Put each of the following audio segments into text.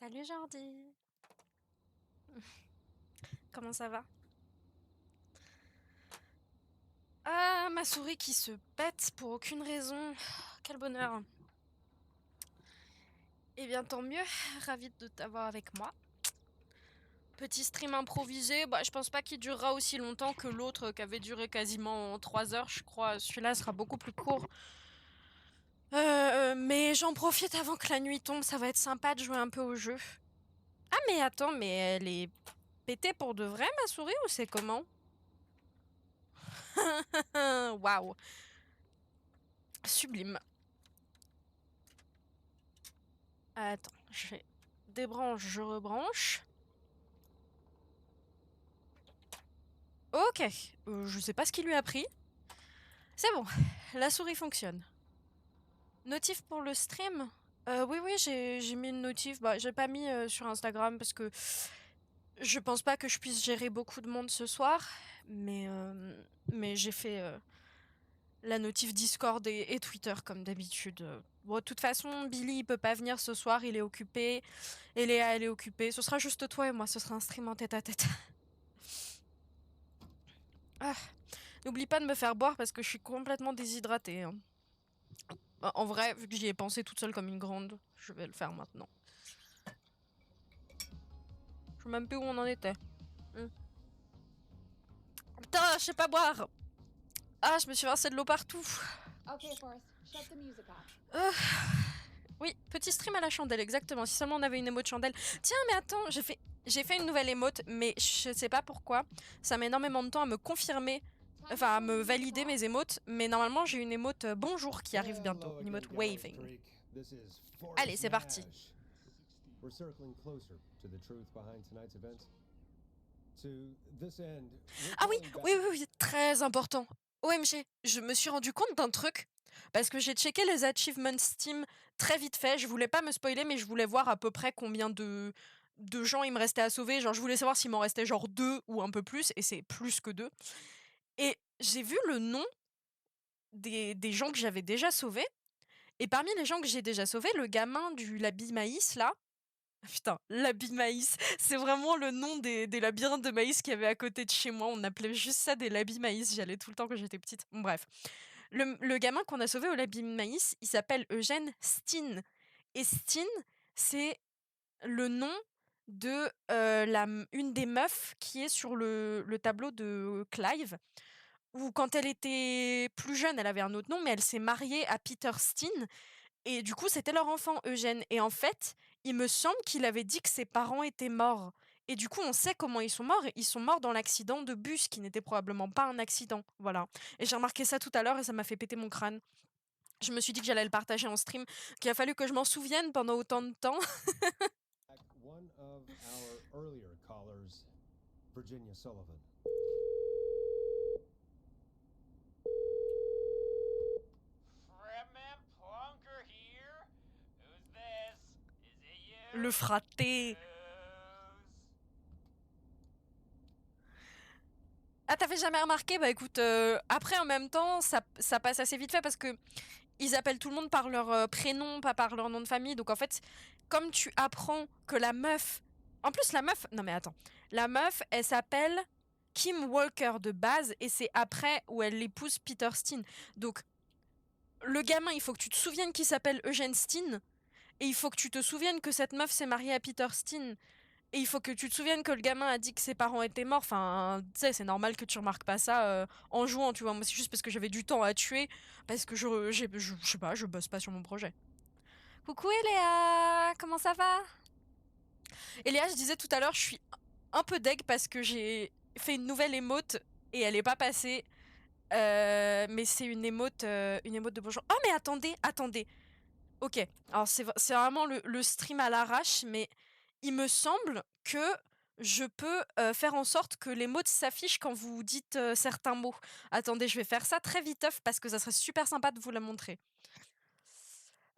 Salut Jordi, comment ça va? Ah, ma souris qui se pète pour aucune raison. Quel bonheur. Eh bien, tant mieux, ravie de t'avoir avec moi. Petit stream improvisé, je pense pas qu'il durera aussi longtemps que l'autre qui avait duré quasiment 3 heures, je crois. Celui-là sera beaucoup plus court. Mais j'en profite avant que la nuit tombe, ça va être sympa de jouer un peu au jeu. Ah, mais attends, mais elle est pétée pour de vrai, ma souris, ou c'est comment? Waouh, sublime. Attends, je fais débranche, je rebranche. Ok, je sais pas ce qui lui a pris. C'est bon, la souris fonctionne. Notif pour le stream? Oui, oui, j'ai mis une notif. J'ai pas mis sur Instagram parce que je pense pas que je puisse gérer beaucoup de monde ce soir. Mais j'ai fait la notif Discord et Twitter comme d'habitude. Bon, de toute façon, Billy il peut pas venir ce soir, il est occupé. Et Léa elle est occupée. Ce sera juste toi et moi, ce sera un stream en tête à tête. Ah, n'oublie pas de me faire boire parce que je suis complètement déshydratée, hein. En vrai, vu que j'y ai pensé toute seule comme une grande, je vais le faire maintenant. Je sais même plus où on en était. Hmm. Putain, je sais pas boire. Ah, je me suis versé de l'eau partout. Okay, Forrest, shut the music off. Euh, Oui, petit stream à la chandelle, exactement. Si seulement on avait une émote chandelle. Tiens, mais attends, j'ai fait une nouvelle émote, mais je sais pas pourquoi. Ça met énormément de temps à me confirmer, enfin à me valider mes émotes. Mais normalement, j'ai une émote bonjour qui arrive bientôt. Hello Une émote again, Gallery waving. Freak. This is Allez, Forrest c'est parti. Nash. We're circling closer to the truth behind tonight's event. To this end, we're Ah oui, calling back. oui, oui, oui, très important. OMG, je me suis rendu compte d'un truc. Parce que j'ai checké les achievements Steam très vite fait. Je voulais pas me spoiler, mais je voulais voir à peu près combien de gens il me restait à sauver. Genre, je voulais savoir s'il m'en restait genre 2 ou un peu plus. Et c'est plus que 2. Et j'ai vu le nom des gens que j'avais déjà sauvés. Et parmi les gens que j'ai déjà sauvés, le gamin du labi maïs, là, putain, l'habit de maïs, c'est vraiment le nom des labyrinthes de maïs qu'il y avait à côté de chez moi. On appelait juste ça des labis maïs. J'y allais tout le temps quand j'étais petite. Bon, bref. Le gamin qu'on a sauvé au labi maïs, il s'appelle Eugène Steen. Et Steen, c'est le nom de une des meufs qui est sur le tableau de Clive. Où quand elle était plus jeune, elle avait un autre nom, mais elle s'est mariée à Peter Steen. Et du coup, c'était leur enfant, Eugène. Et en fait, il me semble qu'il avait dit que ses parents étaient morts. Et du coup, on sait comment ils sont morts. Ils sont morts dans l'accident de bus, qui n'était probablement pas un accident. Voilà. Et j'ai remarqué ça tout à l'heure et ça m'a fait péter mon crâne. Je me suis dit que j'allais le partager en stream, qu'il a fallu que je m'en souvienne pendant autant de temps. One of our earlier callers, Virginia Sullivan. Fredman Plunker here? Who's this? Is it you? Le fraté. Who's... Ah, t'avais jamais remarqué? Bah écoute, après en même temps, ça passe assez vite fait parce que ils appellent tout le monde par leur prénom, pas par leur nom de famille. Donc en fait, comme tu apprends que la meuf... En plus, la meuf... Non mais attends. La meuf, elle s'appelle Kim Walker de base et c'est après où elle épouse Peter Steen. Donc, le gamin, il faut que tu te souviennes qu'il s'appelle Eugène Steen et il faut que tu te souviennes que cette meuf s'est mariée à Peter Steen. Et il faut que tu te souviennes que le gamin a dit que ses parents étaient morts. Enfin, tu sais, c'est normal que tu remarques pas ça en jouant, tu vois. Moi, c'est juste parce que j'avais du temps à tuer, parce que je sais pas, je bosse pas sur mon projet. Coucou Eléa, comment ça va? Eléa, je disais tout à l'heure, je suis un peu deg parce que j'ai fait une nouvelle émote et elle est pas passée. Mais c'est une émote de bonjour. Oh mais attendez, attendez. Ok, alors c'est vraiment le stream à l'arrache, mais il me semble que je peux faire en sorte que les mots s'affichent quand vous dites certains mots. Attendez, je vais faire ça très viteuf parce que ça serait super sympa de vous la montrer.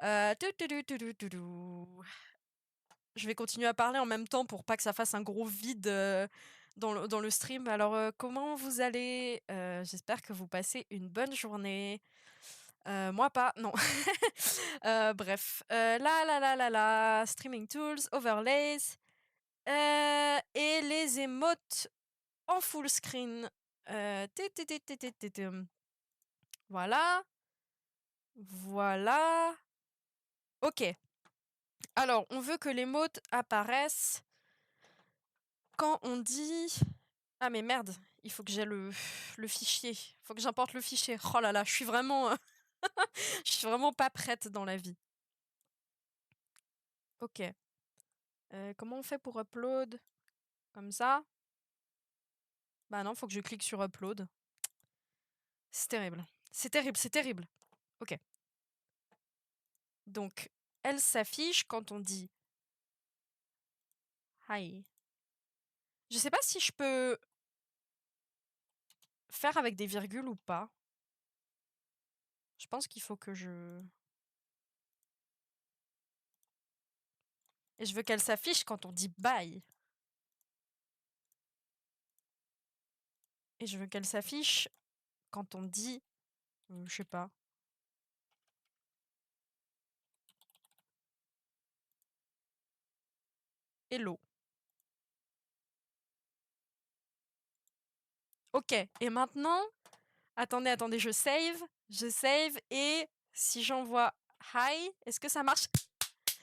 Je vais continuer à parler en même temps pour pas que ça fasse un gros vide dans le stream. Alors, comment vous allez? J'espère que vous passez une bonne journée. Moi pas, non. Bref. Streaming tools, overlays. Et les émotes en full screen. Voilà. Voilà. Ok. Alors, on veut que l'émote apparaisse quand on dit... Ah mais merde, il faut que j'ai le fichier. Il faut que j'importe le fichier. Oh là là, je suis vraiment... je suis vraiment pas prête dans la vie. Ok. Comment on fait pour upload? Comme ça? Bah non, faut que je clique sur upload. C'est terrible. C'est terrible, c'est terrible. Ok. Donc, elle s'affiche quand on dit hi. Je sais pas si je peux faire avec des virgules ou pas. Je pense qu'il faut que je... Et je veux qu'elle s'affiche quand on dit bye. Et je veux qu'elle s'affiche quand on dit... je sais pas. Hello. Ok. Et maintenant... Attendez, je save. Je save. Et si j'envoie hi, est-ce que ça marche?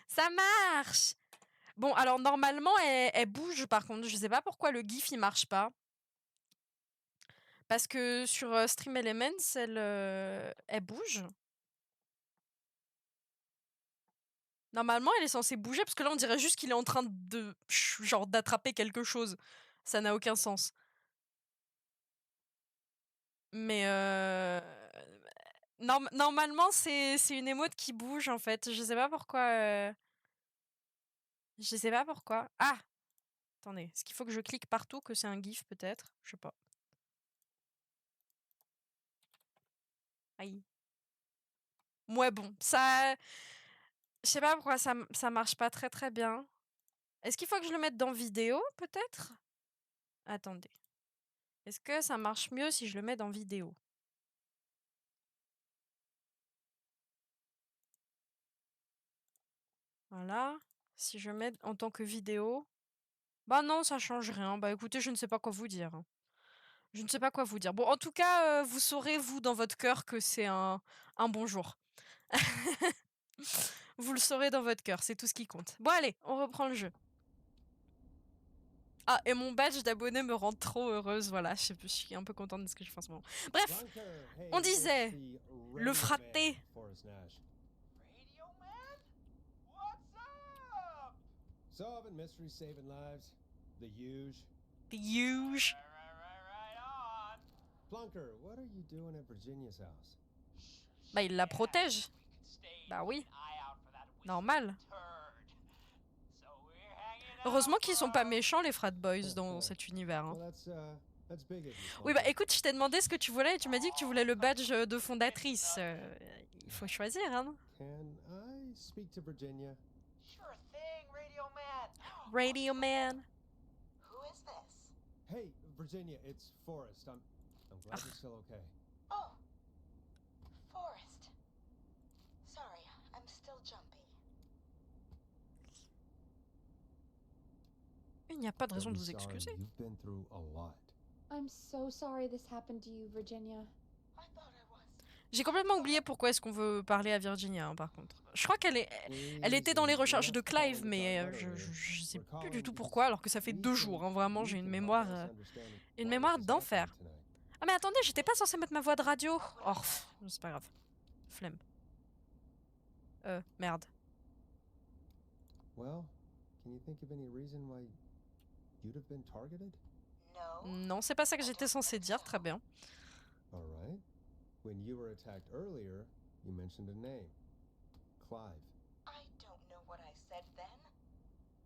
Ça marche! Bon, alors normalement, elle bouge par contre. Je sais pas pourquoi le GIF il marche pas. Parce que sur Stream Elements, elle bouge. Normalement, elle est censée bouger parce que là, on dirait juste qu'il est en train de genre d'attraper quelque chose. Ça n'a aucun sens. Mais normalement, c'est une émote qui bouge en fait. Je sais pas pourquoi. Je sais pas pourquoi. Ah! Attendez, est-ce qu'il faut que je clique partout que c'est un GIF peut-être? Je sais pas. Aïe. Ouais, bon, ça. Je sais pas pourquoi ça marche pas très très bien. Est-ce qu'il faut que je le mette dans vidéo peut-être? Attendez. Est-ce que ça marche mieux si je le mets dans vidéo? Voilà. Si je mets en tant que vidéo. Bah non, ça change rien. Bah écoutez, je ne sais pas quoi vous dire. Je ne sais pas quoi vous dire. Bon, en tout cas, vous saurez, vous, dans votre cœur, que c'est un bon jour. Vous le saurez dans votre cœur, c'est tout ce qui compte. Bon, allez, on reprend le jeu. Ah, et mon badge d'abonné me rend trop heureuse, voilà, je suis un peu contente de ce que je fais en ce moment. Bref, on disait, le fraté. Radio Man? What's up? Solving mysteries, saving lives. The huge. The huge. Right on. Plunker, what are you doing at Virginia's house? Bah, il la protège. Bah oui. Normal. Heureusement qu'ils sont pas méchants, les frat boys, dans cet univers. Hein. Oui, bah écoute, je t'ai demandé ce que tu voulais et tu m'as dit que tu voulais le badge de fondatrice. Il faut choisir, hein. Can I speak to Virginia? Sure thing, Radio Man. Radio Man. Who is this? Hey, Virginia, it's Forrest. I'm glad you're still okay. Oh, Forrest. Sorry, I'm still jumpy. Il n'y a pas de raison de Don't vous be sorry, excuser. You've been through a lot. I'm so sorry this happened to you, Virginia. I thought I was. J'ai complètement oublié pourquoi est-ce qu'on veut parler à Virginia, hein, par contre. Je crois qu'elle était dans les recherches de Clive, mais je sais plus du tout pourquoi, alors que ça fait 2 jours. Hein, vraiment, j'ai une mémoire d'enfer. Ah mais attendez, j'étais pas censée mettre ma voix de radio. Oh, c'est pas grave. Flemme. Merde. Well, can you think of any reason why you'd have been targeted? No. Non, c'est pas ça que j'étais censée dire, très bien. All right. When you were attacked earlier, you mentioned a name. Clive. I don't know what I said then.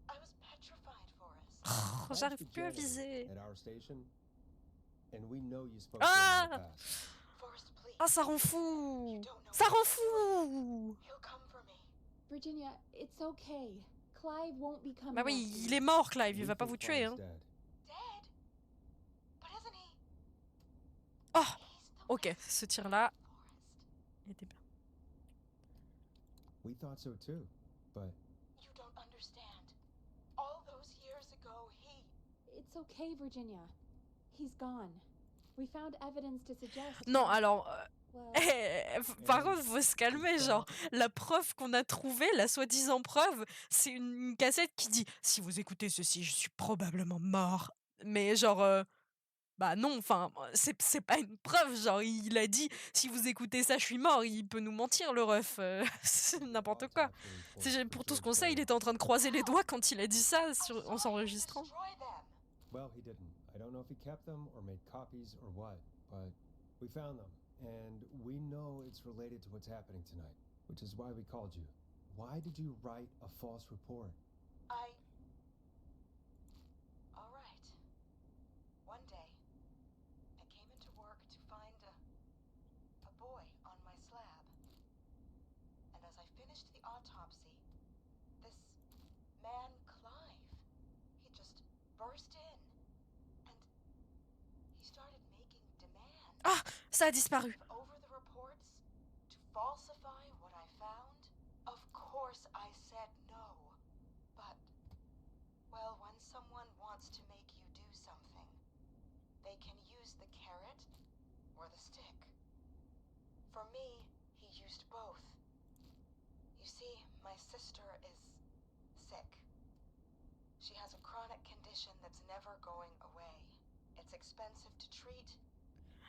I was petrified, Forrest. Oh, Clive's j'arrive the plus à janitor viser. at our station, and we know you spoke to him in Ah! the past. Forrest, please. Ah, ça rend fou. Ça rend fou. He'll come for me. Virginia, it's okay. Clive won't be coming. Bah oui, after il you. est mort, Clive, il We va pas think vous tuer. Clive's Hein. dead. Dead? But isn't he? Oh, He's the ok, best ce tir-là Forrest. était bien. We thought so too, but You don't understand. All those years ago, he. It's okay, Virginia. He's gone. We found evidence to suggest. Non, alors, Well, par contre, faut se calmer, genre, la preuve qu'on a trouvée, la soi-disant preuve, c'est une cassette qui dit « Si vous écoutez ceci, je suis probablement mort. » Mais genre, bah non, enfin, c'est pas une preuve, genre, il a dit « Si vous écoutez ça, je suis mort. » Il peut nous mentir, le ref, c'est n'importe quoi. Pour tout ce qu'on sait, il était en train de croiser les doigts quand il a dit ça en s'enregistrant. Destroy them. well, he didn't. I don't know if he kept them or made copies or what, but we found them, and we know it's related to what's happening tonight, which is why we called you. Why did you write a false report? All right. One day, I came into work to find a boy on my slab. And as I finished the autopsy, this man, Clive, he just burst in. And he started making demands. Ah, ça a disparu. Give over the reports to falsify what I found. Of course I said no. But, well, when someone wants to make you do something, they can use the carrot or the stick. For me, he used both. You see, my sister is sick. She has a chronic condition that's never going away. It's expensive to treat,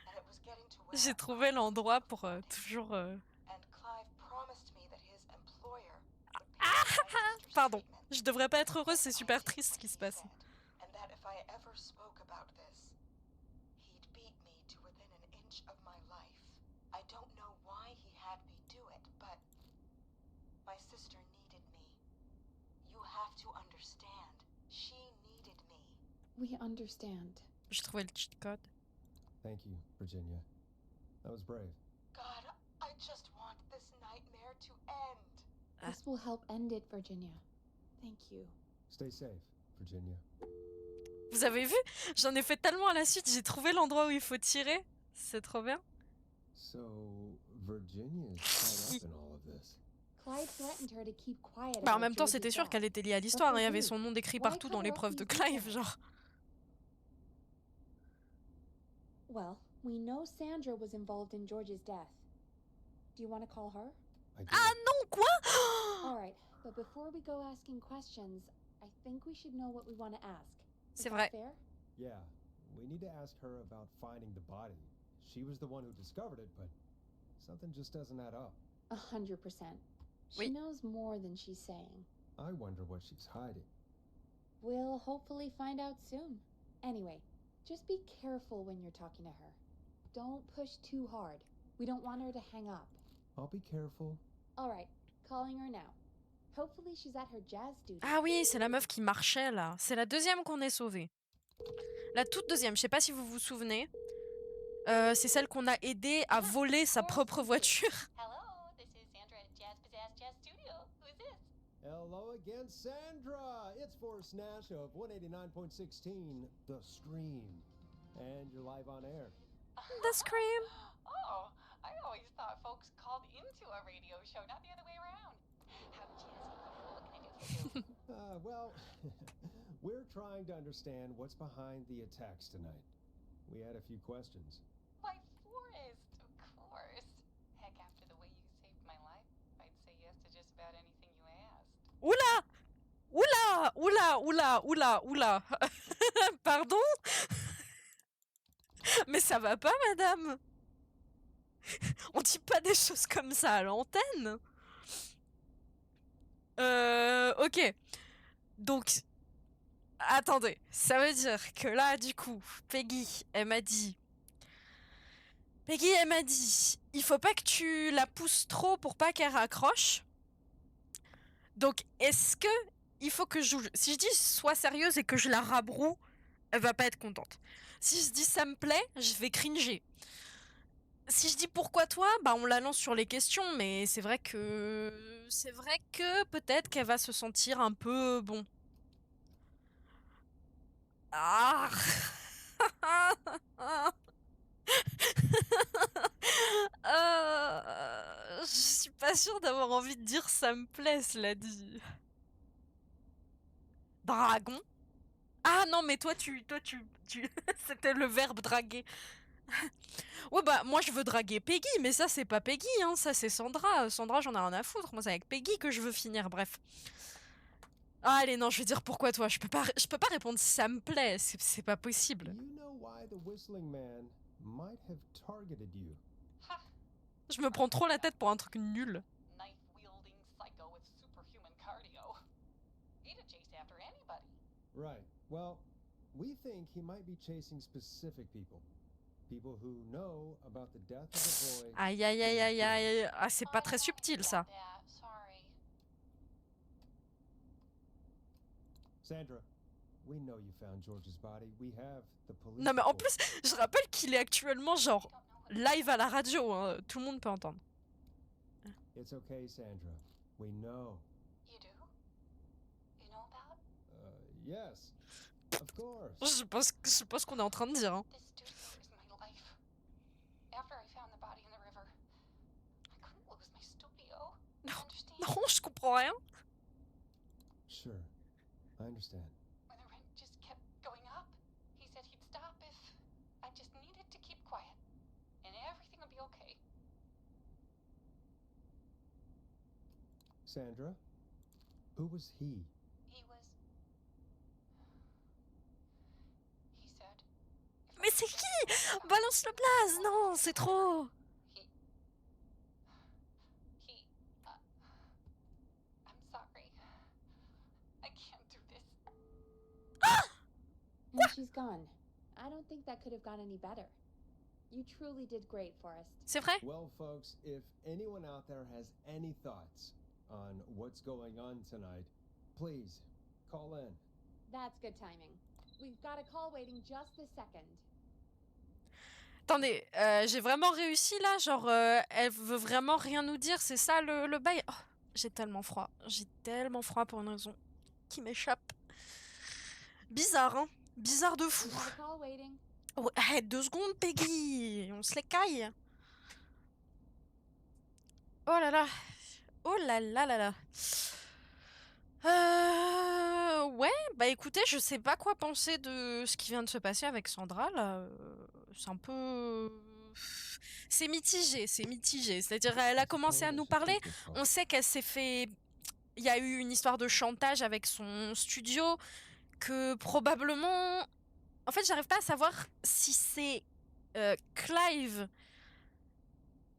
and it was getting to where J'ai trouvé l'endroit pour toujours... And Clive promised me that his employer would pay for my sister's Pardon, treatment. je devrais pas être heureuse, c'est super triste ce qui se passe. And that if I ever spoke about this, he'd beat me to within an inch of my life. I don't know why he had me do it, but my sister needed me. You have to understand. She needed me. we understand. J'ai trouvé le cheat code. Thank you, Virginia. That was brave. God, I just want this nightmare to end. This will help end it, Virginia. Thank you. Stay safe, Virginia. Vous avez vu? J'en ai fait tellement à la suite, j'ai trouvé l'endroit où il faut tirer. C'est trop bien. So, Virginia is tied up in all of this. Clive threatened her to keep quiet. Bah en about même temps, George's c'était sûr death. qu'elle était liée à l'histoire, hein, il y avait who? son nom décrit Why partout dans cover les up preuves de these Clive, details? genre. Well, we know Sandra was involved in George's death. Do you want to call her? I do. Ah non, quoi? All right, but before we go asking questions, I think we should know what we want to ask. Is C'est that vrai. fair? Yeah, we need to ask her about finding the body. She was the one who discovered it, but something just doesn't add up. 100%. She Oui. knows more than she's saying. I wonder what she's hiding. We'll hopefully find out soon. Anyway, just be careful when you're talking to her. Don't push too hard. We don't want her to hang up. I'll be careful. All right, calling her now. Hopefully she's at her jazz studio. Ah oui, c'est la meuf qui marchait là. C'est la deuxième qu'on ait sauvée. La toute deuxième, je sais pas si vous vous souvenez. C'est celle qu'on a aidé à voler sa propre voiture. Hello, this is Sandra at Jazz Pizzazz Jazz Studio. Who's this? Hello again, Sandra! It's Forrest Nash of 189.16, The Stream. And you're live on air. The Scream. Oh, I always thought folks called into a radio show, not the other way around. How jazzy. What can I do for you? Well, we're trying to understand what's behind the attacks tonight. We had a few questions. Why, Forrest, of course. Heck, after the way you saved my life, I'd say yes to just about anything you asked. Oula! Oula! Oula! Oula! Oula! Oula! Pardon? Mais ça va pas, madame? On dit pas des choses comme ça à l'antenne. Ok. Donc, attendez. Ça veut dire que là, du coup, Peggy, elle m'a dit, il faut pas que tu la pousses trop pour pas qu'elle raccroche. Donc, est-ce que il faut que je joue... Si je dis sois sérieuse et que je la rabroue, elle va pas être contente. Si je dis ça me plaît, je vais cringer. Si je dis pourquoi toi, bah on la lance sur les questions, mais c'est vrai que peut-être qu'elle va se sentir un peu bon. Ah. Je suis pas pas sûre d'avoir envie de dire ça me plaît, cela dit. Dragon? Ah non, mais toi, c'était le verbe draguer. Ouais, bah, moi, je veux draguer Peggy, mais ça, c'est pas Peggy, hein, ça, c'est Sandra. Sandra, j'en ai rien à foutre. Moi, c'est avec Peggy que je veux finir, bref. Ah, allez, non, je vais dire pourquoi toi. Je peux pas répondre si ça me plaît, c'est pas possible. You know why the Whistling Man might have targeted you. Ha! Je me prends trop la tête pour un truc nul. Knife-wielding psycho with superhuman cardio. He'd have chased after anybody. Right. Well, we think he might be chasing specific people. People who know about the death of a boy. Aïe, aïe, aïe, aïe, aïe. Ah, c'est pas très subtil, ça. Yeah, sorry. Sandra, we know you found George's body. We have the police. Non, mais en report. plus, je rappelle qu'il est actuellement, genre, I don't know what live à la radio, hein. Tout le monde peut entendre. It's okay, Sandra. We know. you do. You know that? Yes. Of course. Je sais pas ce qu'on est en train de dire, hein. This studio is my life. After I found the body in the river, I couldn't lose my studio. Understand? Non, je comprends rien. Sure. I understand. When the rent just kept going up, he said he'd stop if I just needed to keep quiet. And everything would be okay. Sandra, who was he? He was. He said. if I Mais c'est could qui? just hold on, Balance le blaze. Non, c'est trop. He. He. I'm sorry. I can't do this. And she's gone. I don't think that could have gone any better. You truly did great, Forrest. C'est vrai? Well, folks, if anyone out there has any thoughts on what's going on tonight, please call in. That's good timing. We've got a call waiting just a second. Attendez, j'ai vraiment réussi là, genre elle veut vraiment rien nous dire, c'est ça le bail. Oh, j'ai tellement froid pour une raison qui m'échappe. Bizarre, hein, bizarre de fou. We have a call waiting. Oh, 2 secondes, Peggy, on se les caille. Oh là là, oh là là là là. Ouais, bah écoutez, je sais pas quoi penser de ce qui vient de se passer avec Sandra là. C'est un peu. C'est mitigé, c'est mitigé. C'est-à-dire, elle a commencé à nous parler. On sait qu'elle s'est fait. Il y a eu une histoire de chantage avec son studio. Que probablement. En fait, j'arrive pas à savoir si c'est Clive,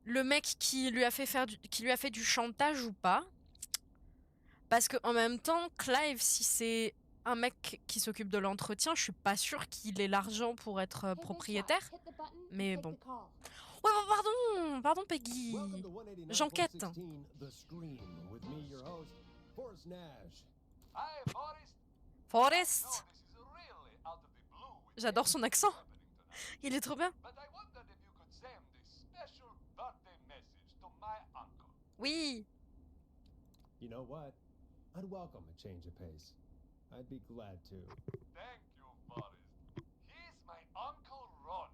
le mec qui lui a fait du chantage ou pas. Parce que en même temps, Clive, si c'est un mec qui s'occupe de l'entretien, je suis pas sûre qu'il ait l'argent pour être Hit this propriétaire. shot, hit the button, and Mais take bon. the call. Ouais, pardon Peggy. Welcome to 189.16, J'enquête. The Scream, with me, your host, Forrest Nash. Hi, Forrest. Forrest. No, this is really out of the blue with J'adore son accent. happening tonight. Il est trop bien. But I wondered if you could send this special birthday message to my uncle. Oui. You know what? I'd welcome a change of pace. I'd be glad to. Thank you, Forrest. He's my uncle Ronnie.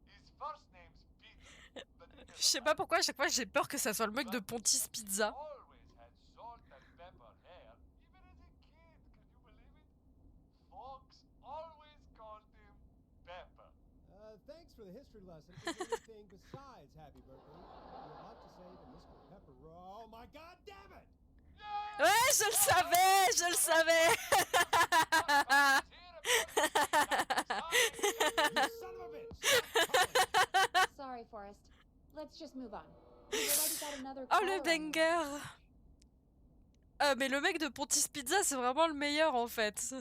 His first name's Peter, but he Je sais pas pourquoi à chaque fois j'ai peur que ça soit le mec de Pontis Pizza. always had salt and pepper hair, even as a kid. Can you believe it? Folks always called him Pepper. Thanks for the history lesson. Is anything besides happy birthday you'll have to say to Mr. Pepper? Oh my God, damn it! Ouais, je le savais. You son of a bitch! Sorry, Forrest. Let's just move on. We've already got another Oh caller le on the line. banger. Ah mais le mec de Pontis Pizza c'est vraiment le meilleur en fait.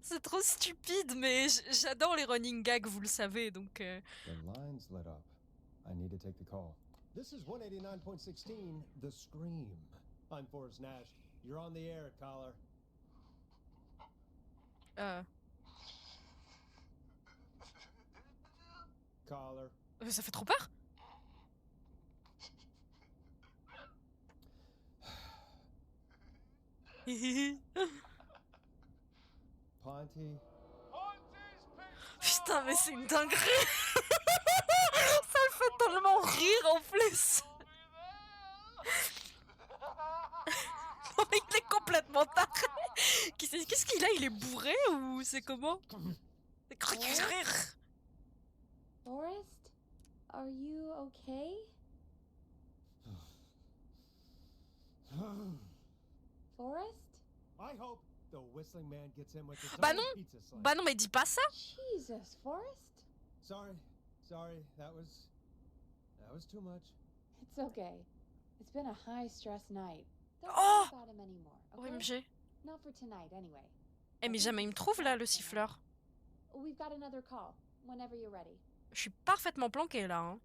C'est trop stupide mais j'adore les running gags, vous le savez donc. The line's lit up. I need to take the call. This is 189.16, The Scream. I'm Forrest Nash. You're on the air, caller. Caller. Ça fait trop peur. Ponty. Putain mais c'est une dinguerie. Ça me fait tellement rire en plus. complètement taré. Qu'est-ce qu'il a? Il est bourré ou c'est comment? Forrest? Are you okay? Forrest? I hope the whistling man gets in with his Bah own non. pizza slice. Bah non, mais dis pas ça. Jesus, Forrest? Sorry, that was too much. It's okay. It's been a high-stress night. Don't Oh! worry about him anymore, okay? OMG. Not for tonight, anyway. Eh mais jamais il me trouve là, le siffleur. We've got another call, whenever you're ready. Je suis parfaitement planquée là. Hein.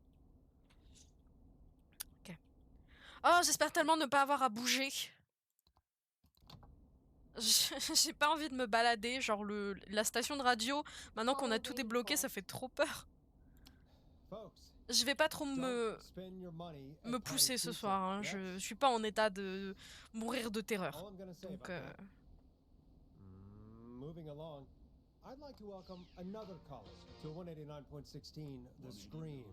Ok. Oh, j'espère tellement ne pas avoir à bouger. J'ai pas envie de me balader, genre la station de radio, maintenant qu'on a tout débloqué, ça fait trop peur. Je vais pas trop me pousser ce soir, hein. Je suis pas en état de mourir de terreur. Donc Moving along, I'd like to welcome another caller to 189.16 The Scream.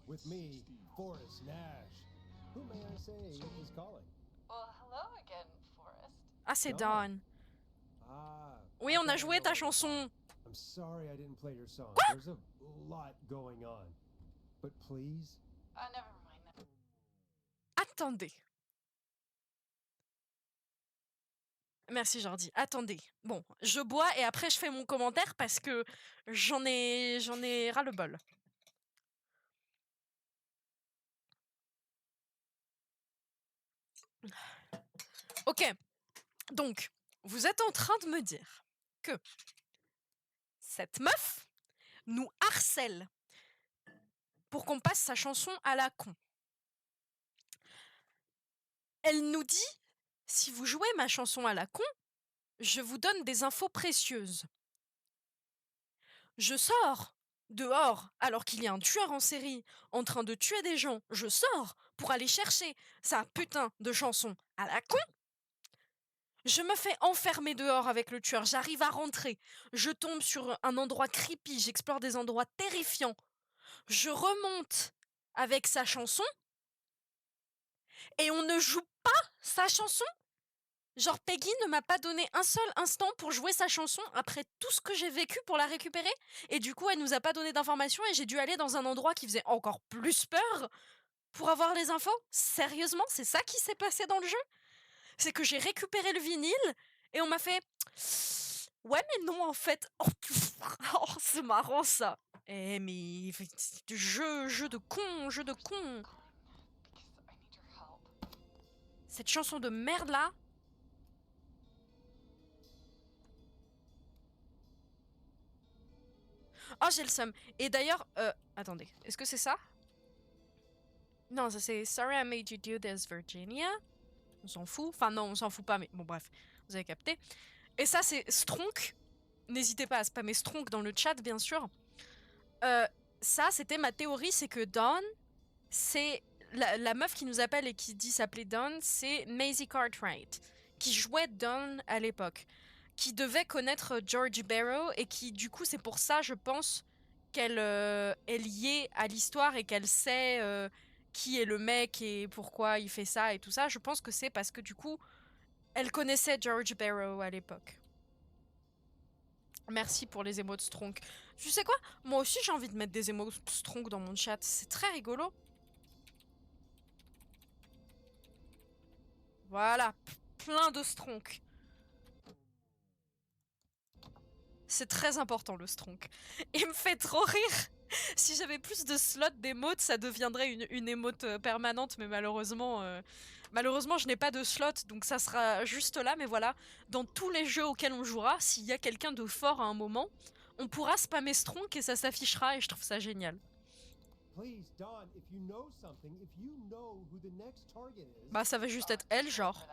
With me, Forrest Nash. Who may I say is calling? Well, hello again, Forrest. ah, c'est Dawn. Ah. Oui, on a joué ta chanson. I'm sorry I didn't play your song. There's a lot going on. But please. Never mind. Attendez. Merci Jordi. Attendez. Bon, je bois et après je fais mon commentaire parce que j'en ai ras le bol. Ok. Donc, vous êtes en train de me dire que cette meuf nous harcèle pour qu'on passe sa chanson à la con. Elle nous dit, si vous jouez ma chanson à la con, je vous donne des infos précieuses. Je sors dehors alors qu'il y a un tueur en série en train de tuer des gens. Je sors pour aller chercher sa putain de chanson à la con. Je me fais enfermer dehors avec le tueur, j'arrive à rentrer, je tombe sur un endroit creepy, j'explore des endroits terrifiants, je remonte avec sa chanson, et on ne joue pas sa chanson. Genre Peggy ne m'a pas donné un seul instant pour jouer sa chanson après tout ce que j'ai vécu pour la récupérer, et du coup elle nous a pas donné d'informations et j'ai dû aller dans un endroit qui faisait encore plus peur pour avoir les infos. Sérieusement, c'est ça qui s'est passé dans le jeu? C'est que j'ai récupéré le vinyle et on m'a fait ouais mais non en fait. Oh, c'est marrant ça. Eh mais jeu de con. Because I need your help. Cette chanson de merde là. Oh j'ai le seum. Et d'ailleurs attendez, est-ce que c'est ça? Non, ça c'est Sorry I made you do this Virginia. On s'en fout. Enfin non, on s'en fout pas mais bon bref, vous avez capté. Et ça c'est Stronk. N'hésitez pas à spammer Stronk dans le chat bien sûr. Ça c'était ma théorie, c'est que Dawn, c'est la meuf qui nous appelle et qui dit s'appeler Dawn, c'est Maisie Cartwright, qui jouait Dawn à l'époque, qui devait connaître George Barrow et qui du coup c'est pour ça je pense qu'elle est liée à l'histoire et qu'elle sait qui est le mec et pourquoi il fait ça et tout ça. Je pense que c'est parce que du coup elle connaissait George Barrow à l'époque. Merci pour les émotes Stronk. Tu sais quoi? Moi aussi j'ai envie de mettre des émotes Stronk dans mon chat. C'est très rigolo. Voilà. Plein de Stronk. C'est très important le Stronk. Il me fait trop rire. Si j'avais plus de slots d'émotes, ça deviendrait une émote permanente, mais malheureusement, je n'ai pas de slot, donc ça sera juste là. Mais voilà, dans tous les jeux auxquels on jouera, s'il y a quelqu'un de fort à un moment, on pourra spammer Stronk et ça s'affichera et je trouve ça génial. Bah ça va juste être elle, genre.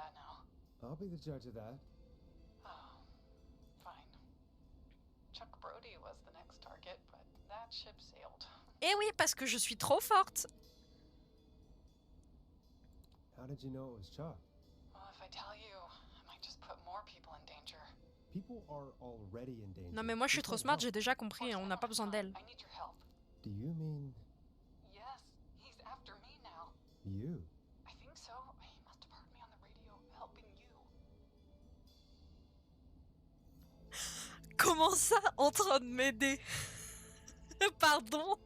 Chuck Brody was the next target, but that ship sailed. Eh oui, parce que je suis trop forte. How did you know it was Chuck? Well, if I tell you, I might just put more people in danger. People are already in danger. Non mais moi je suis trop smart, j'ai déjà compris, on n'a pas besoin d'elle. I need your help. Do you mean Yes, he's after me now. you? I think so. He must have heard me on the radio helping you. Comment ça, en train de m'aider? Pardon?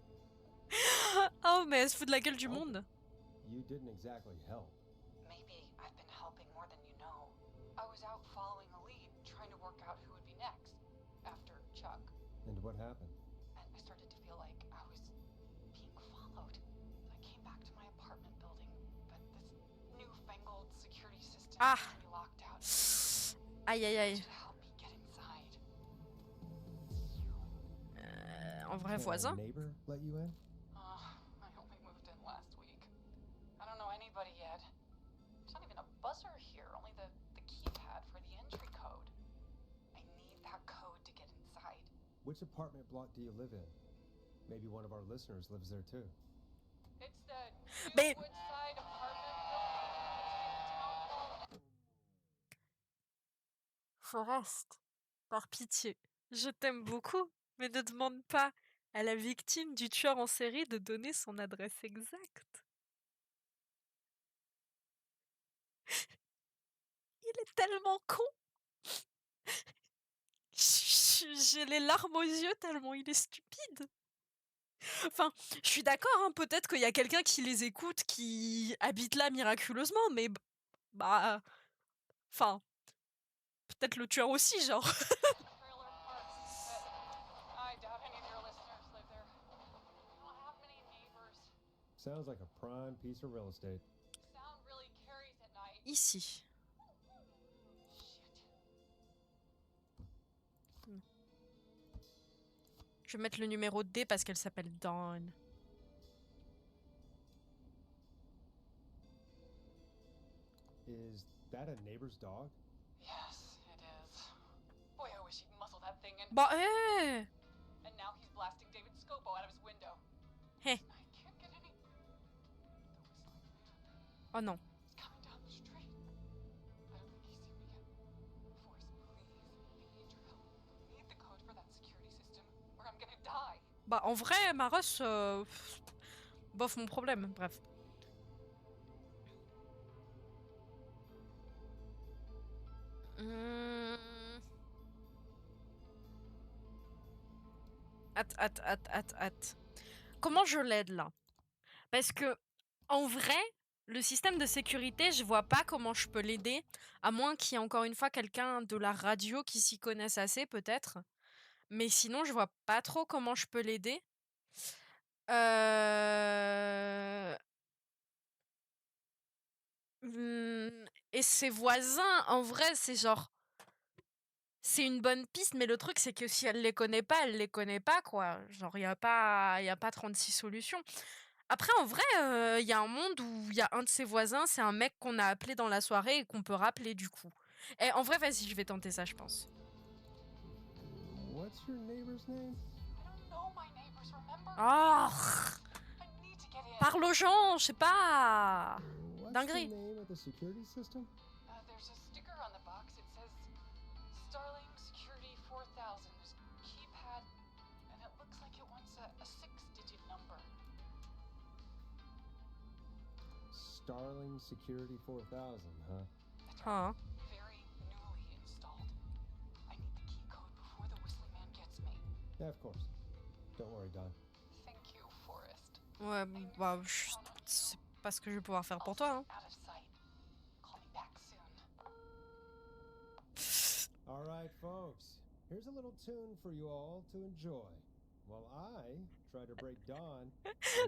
Oh, mais elle se fout de la gueule du monde. You didn't exactly help. Maybe I've been helping more than you know. I was out following a lead, trying to work out who would be next after Chuck. And what happened? And I started to feel like I was being followed. I came back to my apartment building, but this newfangled security system Ah. had me locked out. Aïe, aïe, aïe. To help me get inside. En vrai Can voisin? a neighbor let you in? I only moved in last week. I don't know anybody yet. There's not even a buzzer here, only the keypad for the entry code. I need that code to get inside. Which apartment block do you live in? Maybe one of our listeners lives there too. It's the Mais- New Woodside apartment building. It's in town hall. Forrest, par pitié, je t'aime beaucoup, mais ne demande pas à la victime du tueur en série de donner son adresse exacte. Il est tellement con. J'ai les larmes aux yeux tellement il est stupide. Enfin, je suis d'accord, hein, peut-être qu'il y a quelqu'un qui les écoute, qui habite là miraculeusement, mais bah, enfin, peut-être le tueur aussi, genre. Trailer park, but I doubt any of your listeners live there. I don't have many neighbors. Sounds like a prime piece of real estate. Sound really carries at night. Ici. Shit. Je vais mettre le numéro D parce qu'elle s'appelle Dawn. Is that a neighbor's dog? Yes, it is. Boy, I wish he'd muscle that thing in. Bah, hé! And now he's blasting David Scopo out of his window. Hé. I can't get any. The whistling man. Oh non. He's coming down the street. I don't think he's seen me yet. Forrest, please. I need your help. I need the code for that security system, or I'm gonna die. Bah, en vrai, Maros, bof mon problème, bref. Att. Comment je l'aide là? Parce que, en vrai, le système de sécurité, je vois pas comment je peux l'aider, à moins qu'il y ait encore une fois quelqu'un de la radio qui s'y connaisse assez, peut-être. Mais sinon, je vois pas trop comment je peux l'aider. Et ses voisins, en vrai, c'est genre... C'est une bonne piste, mais le truc, c'est que si elle les connaît pas, elle les connaît pas, quoi. Genre, il y a pas 36 solutions. Après, en vrai, il y a un monde où il y a un de ses voisins, c'est un mec qu'on a appelé dans la soirée et qu'on peut rappeler, du coup. Et en vrai, vas-y, je vais tenter ça, je pense. What's your neighbor's name? I don't know my neighbors, remember? Oh, I need to get in. parle aux gens, je sais pas. What's Dinguerie. the name of the security system? There's a sticker on the box. It says Starling Security 4000. There's keypad, and it looks like it wants a 6-digit number. Starling Security 4000, huh? That's Huh. very newly installed. I need the key code before the whistling man gets me. Yeah, of course. Don't worry, Don. Thank you, Forrest. Ouais, bah, c'est pas ce que je vais pouvoir faire pour toi, hein. Out of sight. Call me back soon. All right, folks. Here's a little tune for you all to enjoy. While I try to break Dawn.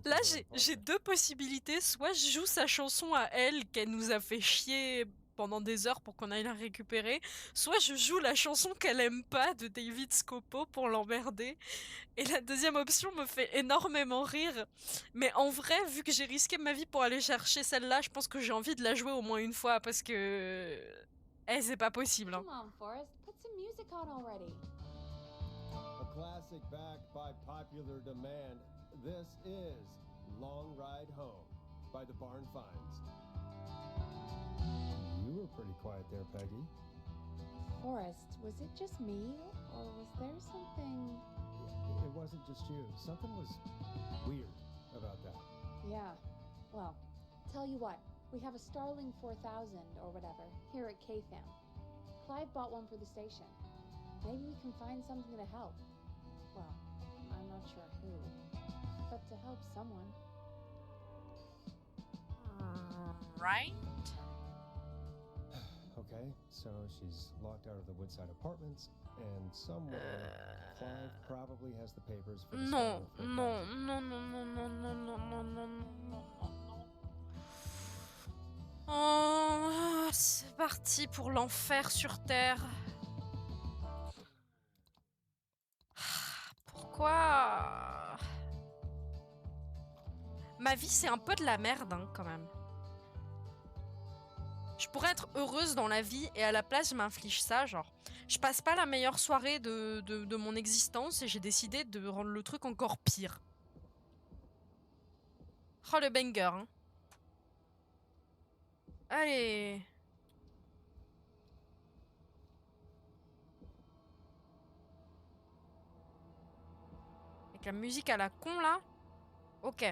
Là, j'ai deux possibilités. Soit je joue sa chanson à elle, qu'elle nous a fait chier pendant des heures pour qu'on aille la récupérer. Soit je joue la chanson qu'elle aime pas de David Scopo pour l'emmerder. Et la deuxième option me fait énormément rire. Mais en vrai, vu que j'ai risqué ma vie pour aller chercher celle-là, je pense que j'ai envie de la jouer au moins une fois parce que... Eh, c'est pas possible, hein. Come on, Forrest. Put some music on already. A classic backed by popular demand. This is Long Ride Home by the Barn Finds. You were pretty quiet there, Peggy. Forrest, was it just me, or was there something... It wasn't just you. Something was weird about that. Yeah. Well, tell you what. We have a Starling 4000 or whatever here at KFAM. Clive bought one for the station. Maybe we can find something to help. Well, I'm not sure who, but to help someone. Right? Okay, so she's locked out of the Woodside Apartments, and somewhere Clive probably has the papers for the Non, starter non, project. non, non, non, non, non, non, non, non, non, non, non. Oh, c'est parti pour l'enfer sur Terre. Pourquoi? Ma vie, c'est un peu de la merde, hein, quand même. Je pourrais être heureuse dans la vie et à la place, je m'inflige ça, genre. Je passe pas la meilleure soirée de mon existence et j'ai décidé de rendre le truc encore pire. Oh, le banger, hein. Allez. Avec la musique à la con, là. Ok.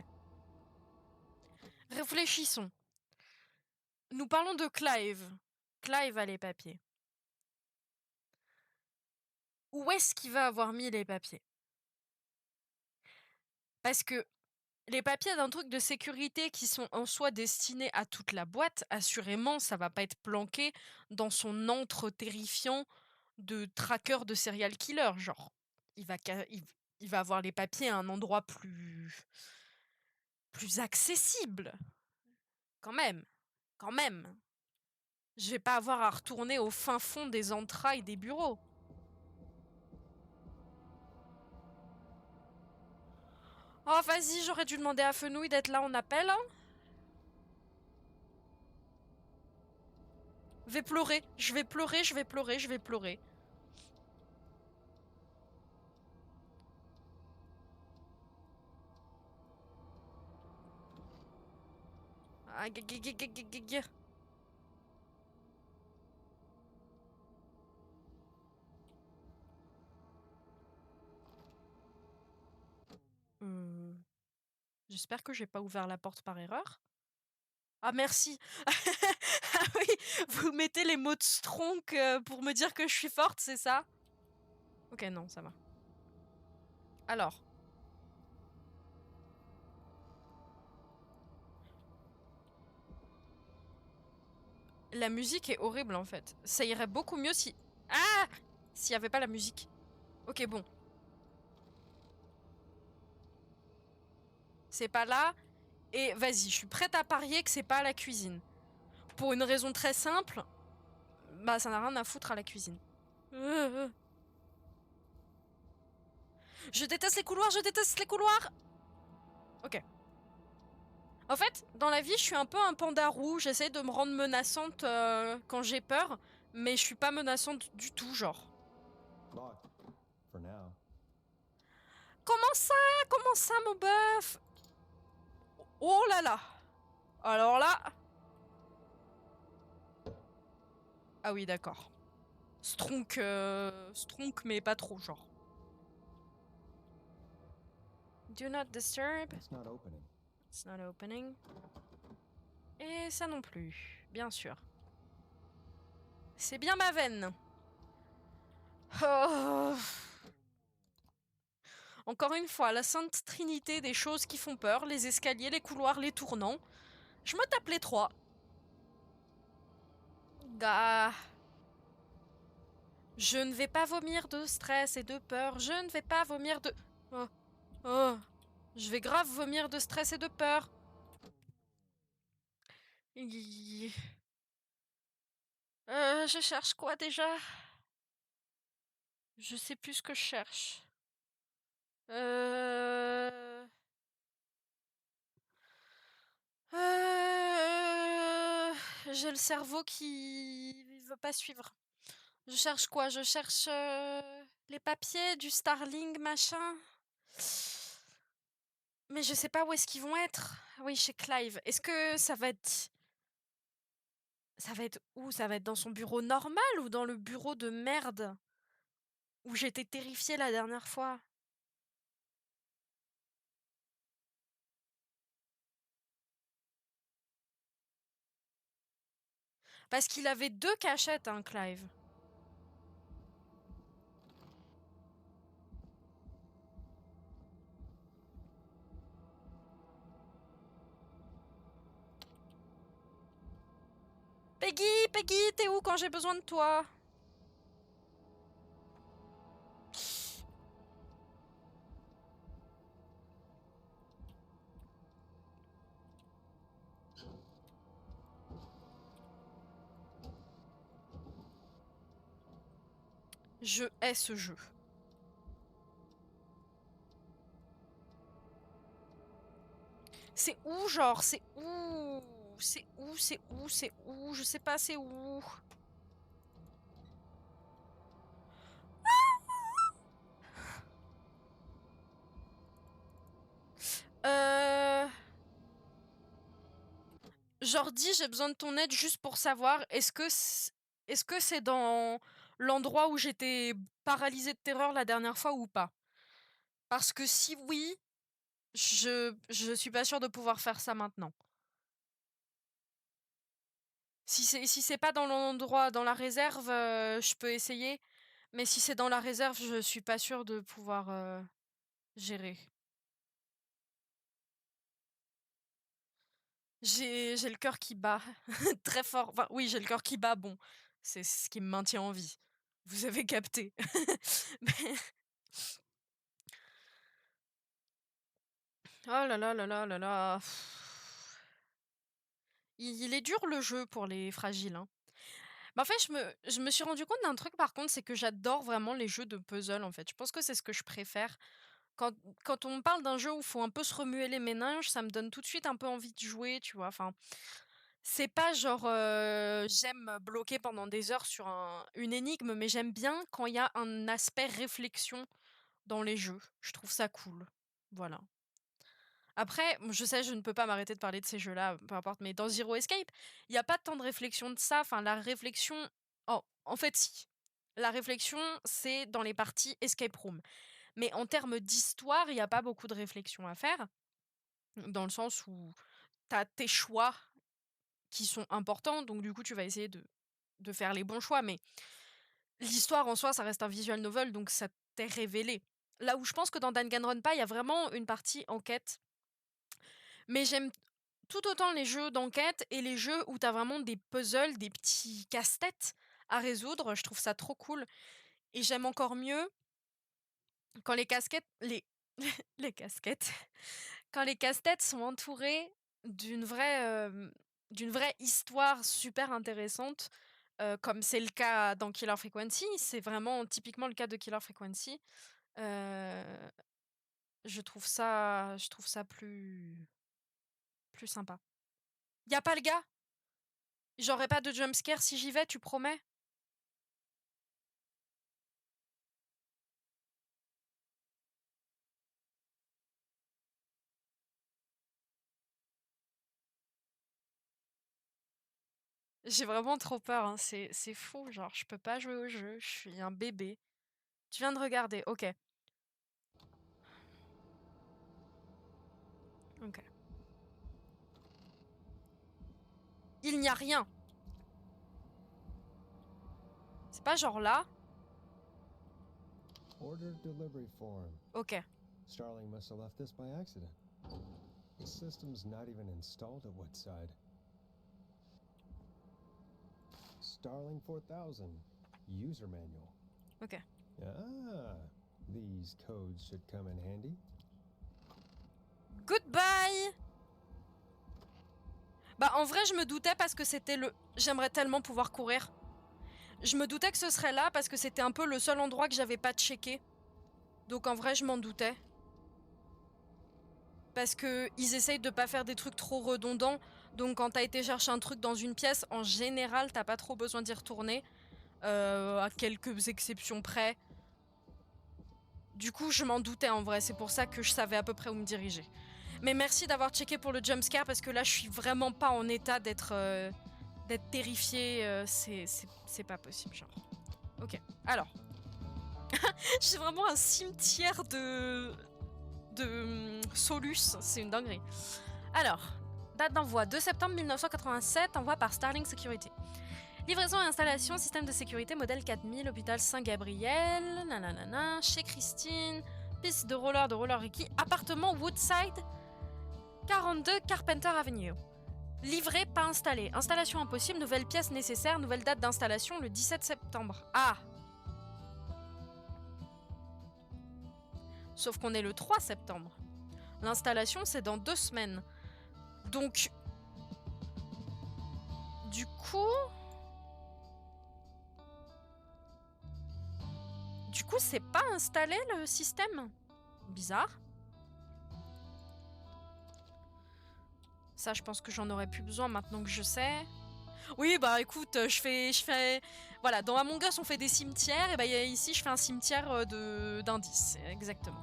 Réfléchissons. Nous parlons de Clive. Clive a les papiers. Où est-ce qu'il va avoir mis les papiers? Parce que les papiers d'un truc de sécurité qui sont en soi destinés à toute la boîte, assurément, ça va pas être planqué dans son antre terrifiant de tracker de serial killer. Genre, il va avoir les papiers à un endroit plus accessible. Quand même. Quand même. Je vais pas avoir à retourner au fin fond des entrailles des bureaux. Oh, vas-y, j'aurais dû demander à Fenouil d'être là en appel. Hein. Je vais pleurer, je vais pleurer, je vais pleurer, je vais pleurer. Ah, J'espère que j'ai pas ouvert la porte par erreur. Ah, merci. Ah oui, vous mettez les mots de stronk pour me dire que je suis forte, c'est ça? Ok, non, ça va. Alors. La musique est horrible, en fait. Ça irait beaucoup mieux si... Ah! S'il y avait pas la musique. Ok, bon. C'est pas là. Et vas-y, je suis prête à parier que c'est pas à la cuisine. Pour une raison très simple. Bah, ça n'a rien à foutre à la cuisine. Je déteste les couloirs, je déteste les couloirs! Ok. En fait, dans la vie, je suis un peu un panda roux. J'essaie de me rendre menaçante quand j'ai peur, mais je suis pas menaçante du tout, genre. Locked, for now. Comment ça, mon bœuf? Oh là là! Alors là... Ah oui, d'accord. Stronk, mais pas trop, genre. Do not disturb. It's not opening. It's not opening. Et ça non plus, bien sûr. C'est bien ma veine. Oh. Encore une fois, la sainte trinité des choses qui font peur, les escaliers, les couloirs, les tournants. Je me tape les trois. Gars. Je ne vais pas vomir de stress et de peur. Je ne vais pas vomir de... Oh. Oh. Je vais grave vomir de stress et de peur. Je cherche quoi déjà? Je sais plus ce que je cherche. J'ai le cerveau qui veut pas suivre. Je cherche quoi? Je cherche les papiers du Starling machin. Mais je sais pas où est-ce qu'ils vont être. Oui, chez Clive. Est-ce que ça va être... Ça va être où? Ça va être dans son bureau normal ou dans le bureau de merde? Où j'étais terrifiée la dernière fois? Parce qu'il avait deux cachettes, hein, Clive. Peggy, t'es où quand j'ai besoin de toi? Je hais ce jeu. C'est où, genre? C'est où? C'est où? C'est où? C'est où? Je sais pas, c'est où? Genre, dis, j'ai besoin de ton aide juste pour savoir, est-ce que c'est dans l'endroit où j'étais paralysée de terreur la dernière fois ou pas? Parce que si oui, je suis pas sûre de pouvoir faire ça maintenant. Si c'est pas dans l'endroit, dans la réserve, je peux essayer. Mais si c'est dans la réserve, je suis pas sûre de pouvoir gérer. J'ai le cœur qui bat très fort. Enfin, oui, j'ai le cœur qui bat, bon. C'est ce qui me maintient en vie. Vous avez capté. Mais- Oh là là là là là là. Il est dur le jeu pour les fragiles, hein. Mais en fait, je me suis rendu compte d'un truc par contre, c'est que j'adore vraiment les jeux de puzzle en fait. Je pense que c'est ce que je préfère. Quand, quand on me parle d'un jeu où il faut un peu se remuer les méninges, ça me donne tout de suite un peu envie de jouer, tu vois. Enfin, c'est pas genre j'aime bloquer pendant des heures sur une énigme, mais j'aime bien quand il y a un aspect réflexion dans les jeux. Je trouve ça cool. Voilà. Après, je sais, je ne peux pas m'arrêter de parler de ces jeux-là, peu importe, mais dans Zero Escape, il n'y a pas tant de réflexion de ça. Enfin, la réflexion. Oh, en fait, si. La réflexion, c'est dans les parties escape room. Mais en termes d'histoire, il n'y a pas beaucoup de réflexion à faire, dans le sens où tu as tes choix qui sont importants, donc du coup, tu vas essayer de faire les bons choix. Mais l'histoire en soi, ça reste un visual novel, donc ça t'est révélé. Là où je pense que dans Danganronpa, il y a vraiment une partie enquête. Mais j'aime tout autant les jeux d'enquête et les jeux où t'as vraiment des puzzles, des petits casse-têtes à résoudre. Je trouve ça trop cool. Et j'aime encore mieux quand les casquettes, les casquettes, quand les casse-têtes sont entourés d'une vraie histoire super intéressante, comme c'est le cas dans Killer Frequency. C'est vraiment typiquement le cas de Killer Frequency. Euh, je trouve ça plus sympa. Y a pas le gars? J'aurai pas de jumpscare si j'y vais, tu promets? J'ai vraiment trop peur, hein. C'est fou, genre, je peux pas jouer au jeu, je suis un bébé. Tu viens de regarder, ok. Ok. Il n'y a rien. C'est pas genre là? Order delivery form. Ok. Starling must have left this by accident. The system's not even installed at Woodside. Starling 4000. User manual. Ok. Ah, these codes should come in handy. Goodbye! Bah en vrai je me doutais parce que c'était le... J'aimerais tellement pouvoir courir. Je me doutais que ce serait là parce que c'était un peu le seul endroit que j'avais pas checké. Donc en vrai je m'en doutais. Parce que ils essayent de pas faire des trucs trop redondants. Donc quand t'as été chercher un truc dans une pièce, en général t'as pas trop besoin d'y retourner. À quelques exceptions près. Du coup je m'en doutais en vrai, c'est pour ça que je savais à peu près où me diriger. Mais merci d'avoir checké pour le jumpscare parce que là je suis vraiment pas en état d'être terrifiée. C'est pas possible genre. Ok, alors. J'ai vraiment un cimetière de Solus, c'est une dinguerie. Alors, date d'envoi 2 septembre 1987, envoi par Starling Security. Livraison et installation, système de sécurité modèle 4000, hôpital Saint-Gabriel, nanana, chez Christine, piste de roller Ricky, appartement Woodside, 42 Carpenter Avenue. Livré, pas installé. Installation impossible, nouvelle pièce nécessaire, nouvelle date d'installation le 17 septembre. Ah! Sauf qu'on est le 3 septembre. L'installation, c'est dans 2 semaines. Donc, du coup... c'est pas installé le système. Bizarre. Ça, je pense que j'en aurais plus besoin maintenant que je sais. Oui, bah écoute, je fais... Voilà, dans Among Us, on fait des cimetières. Et bah ici, je fais un cimetière d'indices. Exactement.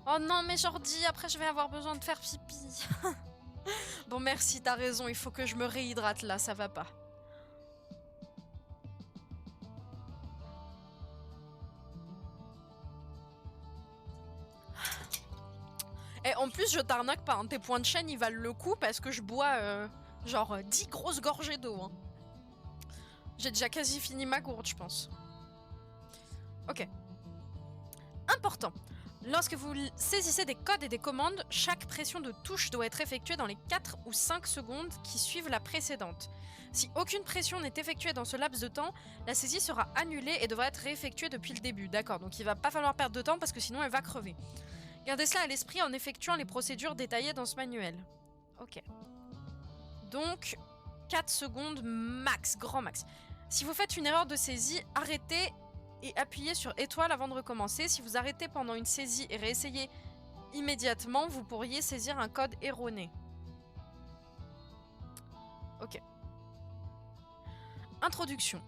Oh non, mais Jordi, après, je vais avoir besoin de faire pipi. Bon, merci, t'as raison. Il faut que je me réhydrate là, ça va pas. Et en plus, je t'arnaque pas. Hein. Tes points de chaîne, ils valent le coup parce que je bois genre 10 grosses gorgées d'eau. Hein. J'ai déjà quasi fini ma gourde, je pense. Ok. Important. Lorsque vous saisissez des codes et des commandes, chaque pression de touche doit être effectuée dans les 4 ou 5 secondes qui suivent la précédente. Si aucune pression n'est effectuée dans ce laps de temps, la saisie sera annulée et devra être réeffectuée depuis le début. D'accord, donc il va pas falloir perdre de temps parce que sinon elle va crever. Gardez cela à l'esprit en effectuant les procédures détaillées dans ce manuel. Ok. Donc, 4 secondes max, grand max. Si vous faites une erreur de saisie, arrêtez et appuyez sur étoile avant de recommencer. Si vous arrêtez pendant une saisie et réessayez immédiatement, vous pourriez saisir un code erroné. Ok. Introduction.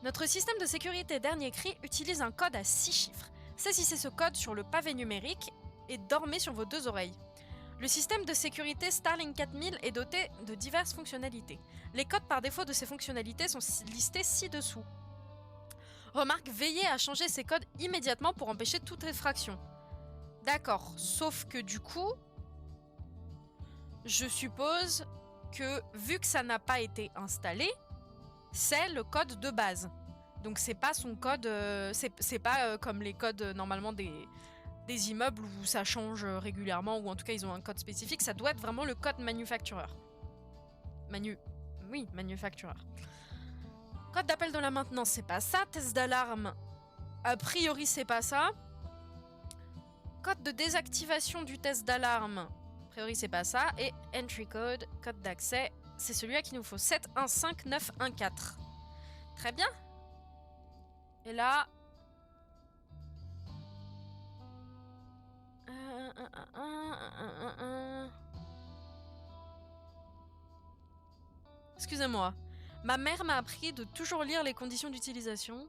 Notre système de sécurité dernier cri utilise un code à 6 chiffres. Saisissez ce code sur le pavé numérique et dormez sur vos 2 oreilles. Le système de sécurité Starlink 4000 est doté de diverses fonctionnalités. Les codes par défaut de ces fonctionnalités sont listés ci-dessous. Remarque, veillez à changer ces codes immédiatement pour empêcher toute effraction. D'accord, sauf que du coup, je suppose que vu que ça n'a pas été installé, c'est le code de base. Donc c'est pas son code, c'est pas comme les codes normalement des immeubles où ça change régulièrement, ou en tout cas ils ont un code spécifique, ça doit être vraiment le code manufactureur. Oui, manufactureur. Code d'appel de la maintenance, c'est pas ça. Test d'alarme, a priori c'est pas ça. Code de désactivation du test d'alarme, a priori c'est pas ça. Et entry code, code d'accès, c'est celui-là qu'il nous faut, 715914. Très bien. Et là... Excusez-moi. Ma mère m'a appris de toujours lire les conditions d'utilisation.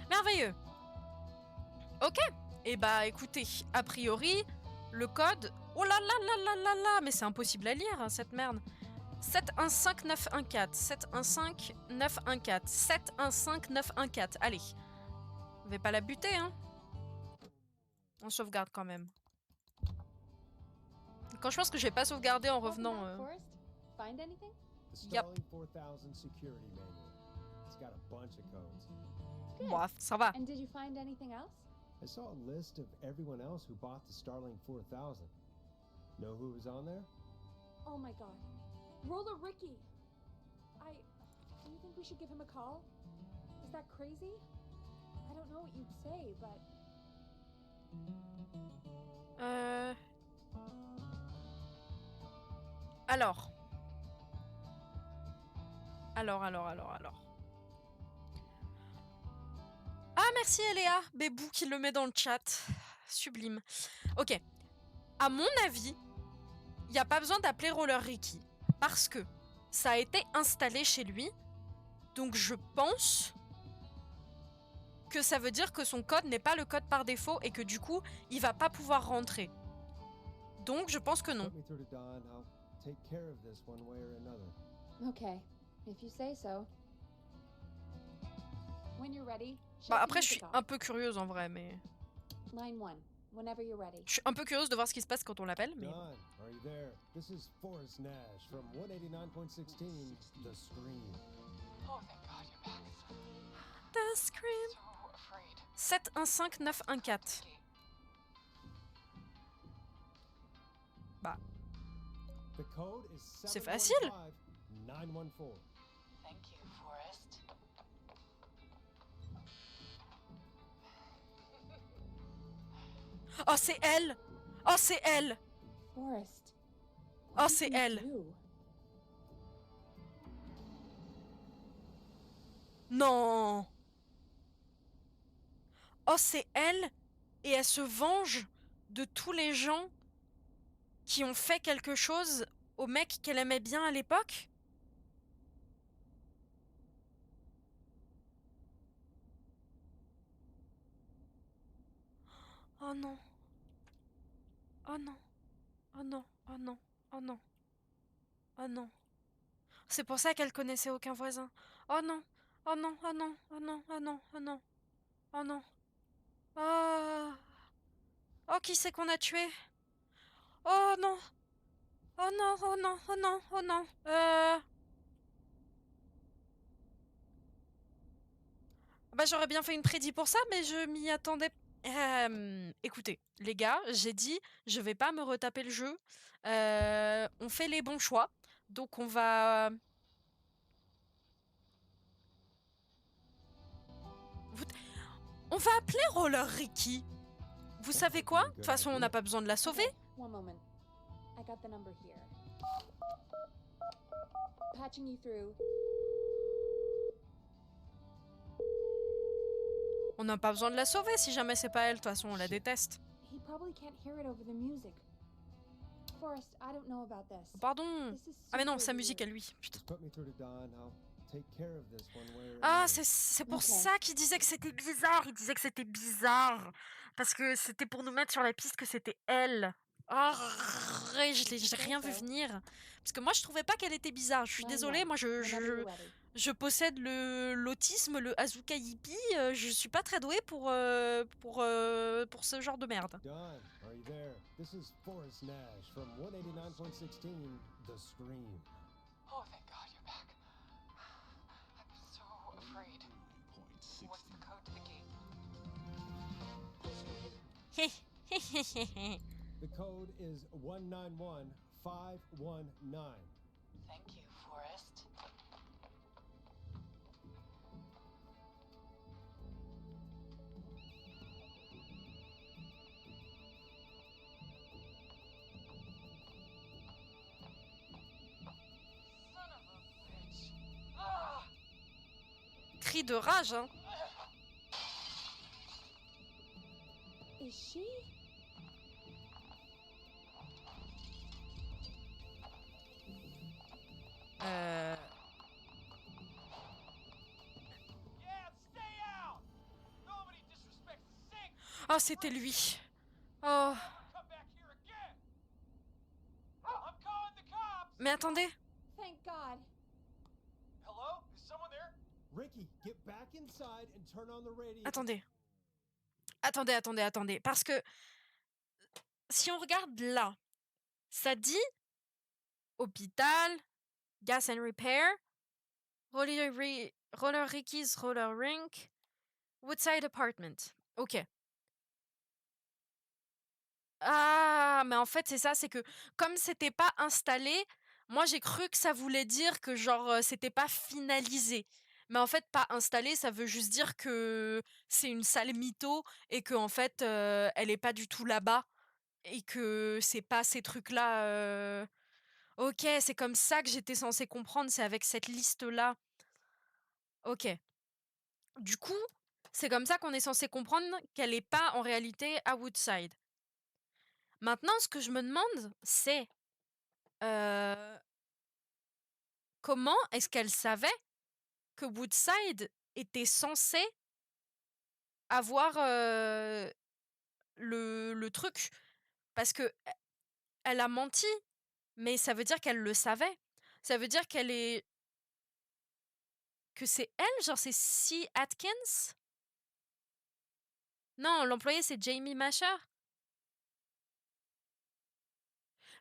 Merveilleux. Ok. Et bah écoutez, a priori, le code... Oh là là là là là là. Mais c'est impossible à lire, hein, cette merde. 715914, 715914, 715914. Allez. On va pas la buter, hein. On sauvegarde quand même. Quand je pense que je vais pas sauvegarder en revenant... Find anything? The Yep. Starlink 4000 security manual. It's got a bunch of codes. Good. Bon, ça va. And did you find anything else? I saw a list of everyone else who bought the Starlink 4000. Know who was on there? Oh my god. Roller Ricky! Do you think we should give him a call? Is that crazy? I don't know what you'd say, but... Alors. Ah, merci Eléa, Bébou qui le met dans le chat. Sublime. Ok. À mon avis, il n'y a pas besoin d'appeler Roller Ricky. Parce que ça a été installé chez lui. Donc je pense que ça veut dire que son code n'est pas le code par défaut et que du coup, il va pas pouvoir rentrer. Donc je pense que non. Put me through to Don. I'll take care of this one way or another. Okay, if you say so. When you're ready, Bah check après, the je suis music un off. peu curieuse en vrai, mais... Line 1. whenever you're ready. Je suis un peu curieuse de voir ce qui se passe quand on l'appelle, mais... Don, are you there? This is Forrest Nash from 189.16 The Scream. Oh, thank God you're back. The Scream. So afraid. 715914. Gate. Bah, The code is c'est facile. 715914. Thank you, Forrest. Oh, c'est elle. Oh, c'est elle. Forrest. Oh, what c'est did you elle. do? Non. Oh, c'est elle. Et elle se venge de tous les gens qui ont fait quelque chose au mec qu'elle aimait bien à l'époque. Oh non. Oh non. Oh non. Oh non. Oh non. Oh non. C'est pour ça qu'elle connaissait aucun voisin. Oh non. Oh non. Oh non. Oh non. Oh non. Oh non. Oh non. Oh. Oh, qui c'est qu'on a tué? Oh non. Oh non. Oh non. Oh non. Oh non. Bah, j'aurais bien fait une prédit pour ça, mais je m'y attendais. Écoutez, les gars, j'ai dit, je vais pas me retaper le jeu. On fait les bons choix. Donc, on va. On va appeler Roller Ricky. Vous savez quoi? De toute façon, on n'a pas besoin de la sauver. Okay, one moment. I got the number here. Patching you through. On n'a pas besoin de la sauver si jamais c'est pas elle. De toute façon, on la déteste. He probably can't hear it over the music. Forrest, I don't know about this. Oh, pardon. This is Ah, mais non, super sa musique à weird. lui. Putain. Just put me through to Don. I'll take care of this one way or Ah, another. c'est pour Ok. ça qu'il disait que c'était bizarre. Il disait que c'était bizarre. Parce que c'était pour nous mettre sur la piste que c'était elle. Oh, je l'ai rien vu venir. Parce que moi, je trouvais pas qu'elle était bizarre. Je suis Line désolée, one, moi, whenever you're ready. je possède l'autisme, le Azuka Yippie. Je suis pas très douée pour ce genre de merde. Don, are you there? This is Forrest Nash from 189.16 The Scream. Oh, thank God you're back. I'm so afraid. What's the code to the gate? The code is 191519. Thank you, Forrest. Son of a bitch. Ah! Cri de rage, hein. Is she? Yeah, stay out! Nobody disrespects the sink! Ah, c'était lui. Oh. Come back here again! I'm calling the cops! Mais attendez. Thank God. Hello? Is someone there? Ricky, get back inside and turn on the radio. Attendez. Attendez. Parce que si on regarde là, ça dit hôpital, gas and repair, roller Ricky's roller rink, Woodside apartment. Ok. Ah, mais en fait, c'est ça, c'est que comme c'était pas installé, moi j'ai cru que ça voulait dire que genre c'était pas finalisé. Mais en fait, pas installé, ça veut juste dire que c'est une salle mytho et que en fait, elle est pas du tout là-bas et que c'est pas ces trucs-là. Ok, c'est comme ça que j'étais censée comprendre, c'est avec cette liste-là. Ok. Du coup, c'est comme ça qu'on est censé comprendre qu'elle est pas en réalité à Woodside. Maintenant, ce que je me demande, c'est comment est-ce qu'elle savait que Woodside était censé avoir le truc? Parce que elle a menti, mais ça veut dire qu'elle le savait. Ça veut dire qu'elle est... Que c'est elle, genre c'est C. Atkins? Non, l'employé c'est Jamie Masher.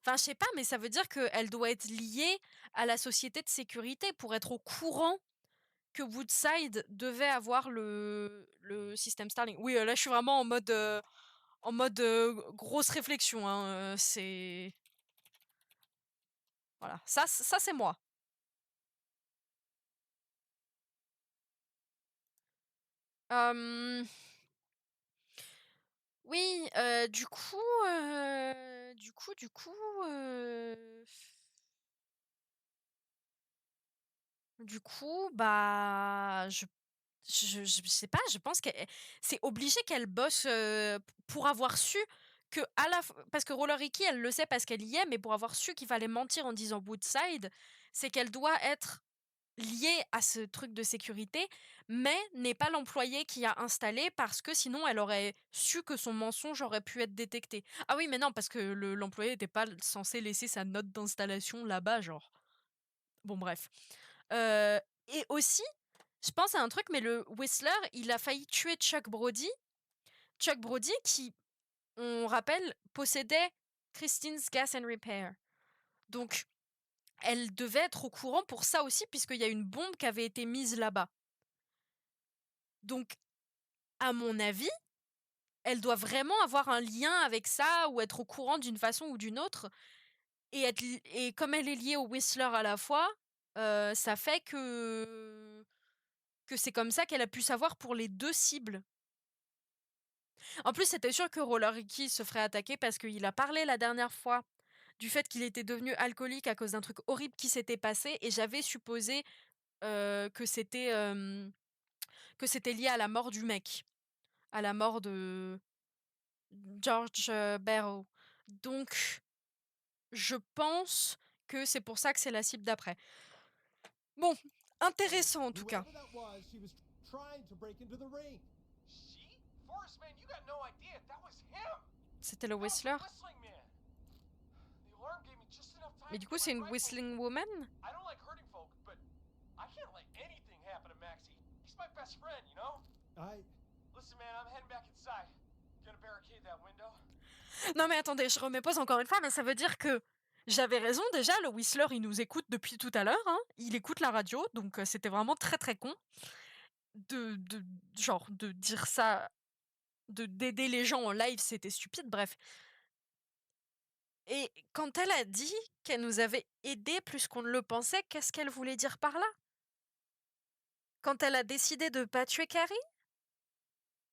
Enfin, je sais pas, mais ça veut dire qu'elle doit être liée à la société de sécurité pour être au courant que Woodside devait avoir le système Starlink. Oui, là, je suis vraiment en mode grosse réflexion. Hein, c'est voilà, ça c'est moi. Hem, oui, heu, du coup, bah, je sais pas, je pense que c'est obligé qu'elle bosse, pour avoir su que à la f parce que Roller Ricky, elle le sait parce qu'elle y est, mais pour avoir su qu'il fallait mentir en disant Woodside, c'est qu'elle doit être liée à ce truc de sécurité, mais n'est pas l'employé qui a installé parce que sinon elle aurait su que son mensonge aurait pu être détecté. Ah oui, mais non, parce que l'employé était pas censé laisser sa note d'installation là-bas, genre. Bon bref. Heu et aussi, je pense à un truc, mais le Whistler, il a failli tuer Chuck Brody. Chuck Brody qui, on rappelle, possédait Christine's Gas and Repair. Donc, elle devait être au courant pour ça aussi, puisqu'il y a une bombe qui avait été mise là-bas. Donc, à mon avis, elle doit vraiment avoir un lien avec ça, ou être au courant d'une façon ou d'une autre. Et comme elle est liée au Whistler à la fois, ça fait que c'est comme ça qu'elle a pu savoir pour les deux cibles. En plus, c'était sûr que Roller Ricky se ferait attaquer parce qu'il a parlé la dernière fois du fait qu'il était devenu alcoolique à cause d'un truc horrible qui s'était passé, et j'avais supposé que c'était lié à la mort du mec, à la mort de George Barrow. Donc, je pense que c'est pour ça que c'est la cible d'après. Bon, intéressant en tout cas. Whoever that was, she was trying to break into the ring. She? Forrest, man, you got no idea. That was him. C'était le That was the Whistler. whistling man. The alarm gave me just enough time Mais to du coup, get c'est my une rifle. whistling woman. I don't like hurting folk, but I can't let anything happen to Maxie. He's my best friend, you know? Listen, man, I'm heading back inside. Gonna barricade that window. Non mais attendez, je remets pause encore une fois, mais ça veut dire que j'avais raison déjà, le Whistler il nous écoute depuis tout à l'heure, hein. Il écoute la radio, donc c'était vraiment très très con de genre de dire ça, d'aider les gens en live, c'était stupide, bref. Et quand elle a dit qu'elle nous avait aidés plus qu'on ne le pensait, qu'est-ce qu'elle voulait dire par là? Quand elle a décidé de pas tuer Carrie?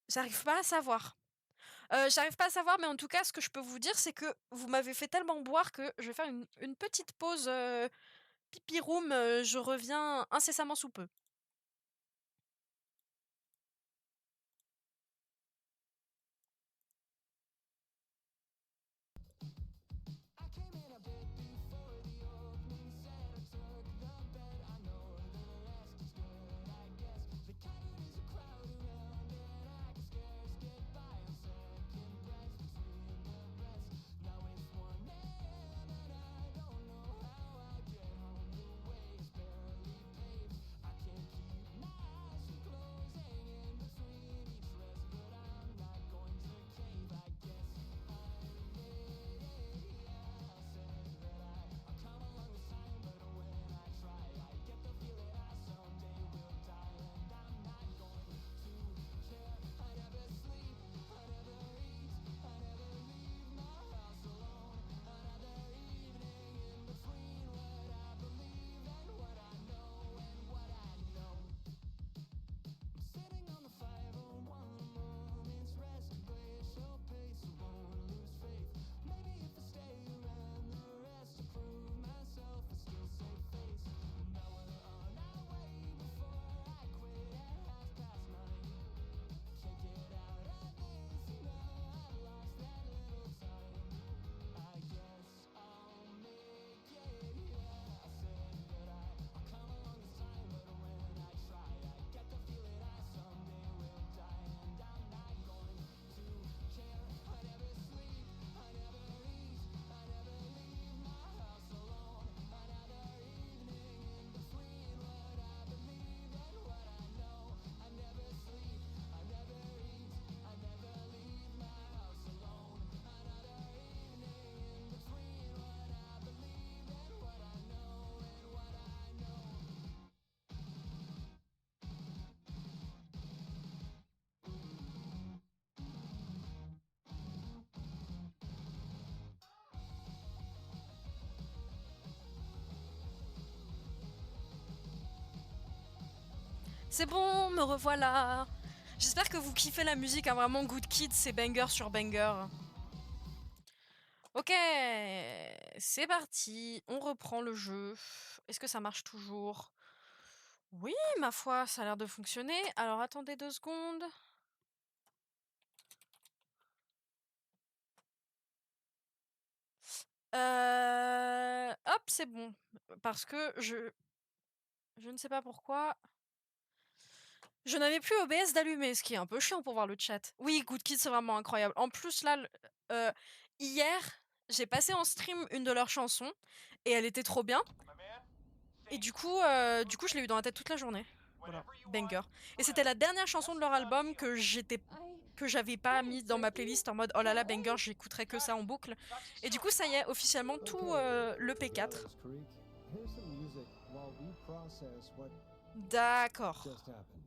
J'arrive pas à savoir. J'arrive pas à savoir, mais en tout cas, ce que je peux vous dire, c'est que vous m'avez fait tellement boire que je vais faire une petite pause, pipi room, je reviens incessamment sous peu. C'est bon, me revoilà. J'espère que vous kiffez la musique, hein, vraiment Good Kid, c'est banger sur banger. Ok, c'est parti, on reprend le jeu. Est-ce que ça marche toujours? Oui, ma foi, ça a l'air de fonctionner. Alors attendez 2 secondes. Hop, c'est bon. Parce que je ne sais pas pourquoi. Je n'avais plus OBS d'allumer, ce qui est un peu chiant pour voir le chat. Oui, Good Kid, c'est vraiment incroyable. En plus, là, hier, j'ai passé en stream une de leurs chansons et elle était trop bien. My man, Et thanks. je l'ai eu dans la tête toute la journée. Voilà, Whenever you banger. want, Et c'était la dernière chanson Just de leur a done album deal. que j'avais pas mis dans ma playlist en mode oh là là banger, j'écouterai que ça en boucle. Et du coup, ça y est, officiellement tout le P4. Travis Creek, here's some music while we process what D'accord. just happened.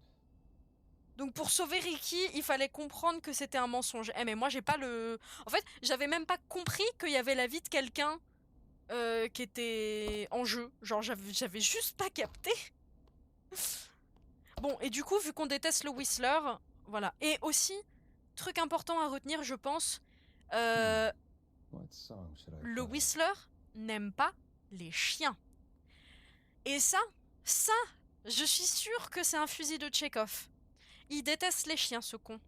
Donc pour sauver Ricky, il fallait comprendre que c'était un mensonge. Eh mais moi j'ai pas le... En fait, j'avais même pas compris qu'il y avait la vie de quelqu'un qui était en jeu. Genre j'avais juste pas capté. Bon, et du coup, vu qu'on déteste le Whistler, voilà. Et aussi, truc important à retenir, je pense, What song should I le play? Whistler n'aime pas les chiens. Et ça, je suis sûre que c'est un fusil de Tchekhov. Il déteste les chiens, ce con.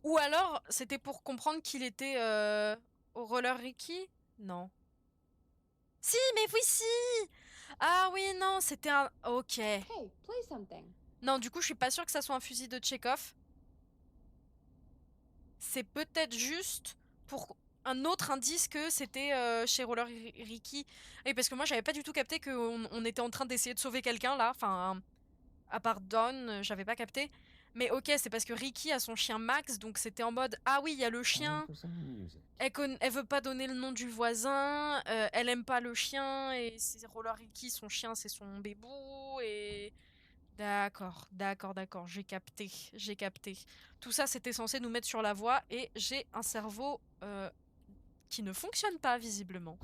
Ou alors, c'était pour comprendre qu'il était au roller Ricky? Non. Si, mais oui, si! Ah oui, non, c'était un... Ok. Hey, play something. Non, du coup, je suis pas sûre que ça soit un fusil de Tchekhov. C'est peut-être juste pour un autre indice que c'était chez Roller Ricky. Et parce que moi, j'avais pas du tout capté qu'on était en train d'essayer de sauver quelqu'un, là. Enfin, à part Dawn, j'avais pas capté. Mais ok, c'est parce que Ricky a son chien Max, donc c'était en mode ah oui, il y a le Time chien. for some music. Elle veut pas donner le nom du voisin, elle aime pas le chien, et c'est Roller Ricky, son chien, c'est son bébou, et... D'accord, j'ai capté, j'ai capté. Tout ça, c'était censé nous mettre sur la voie, et j'ai un cerveau qui ne fonctionne pas, visiblement.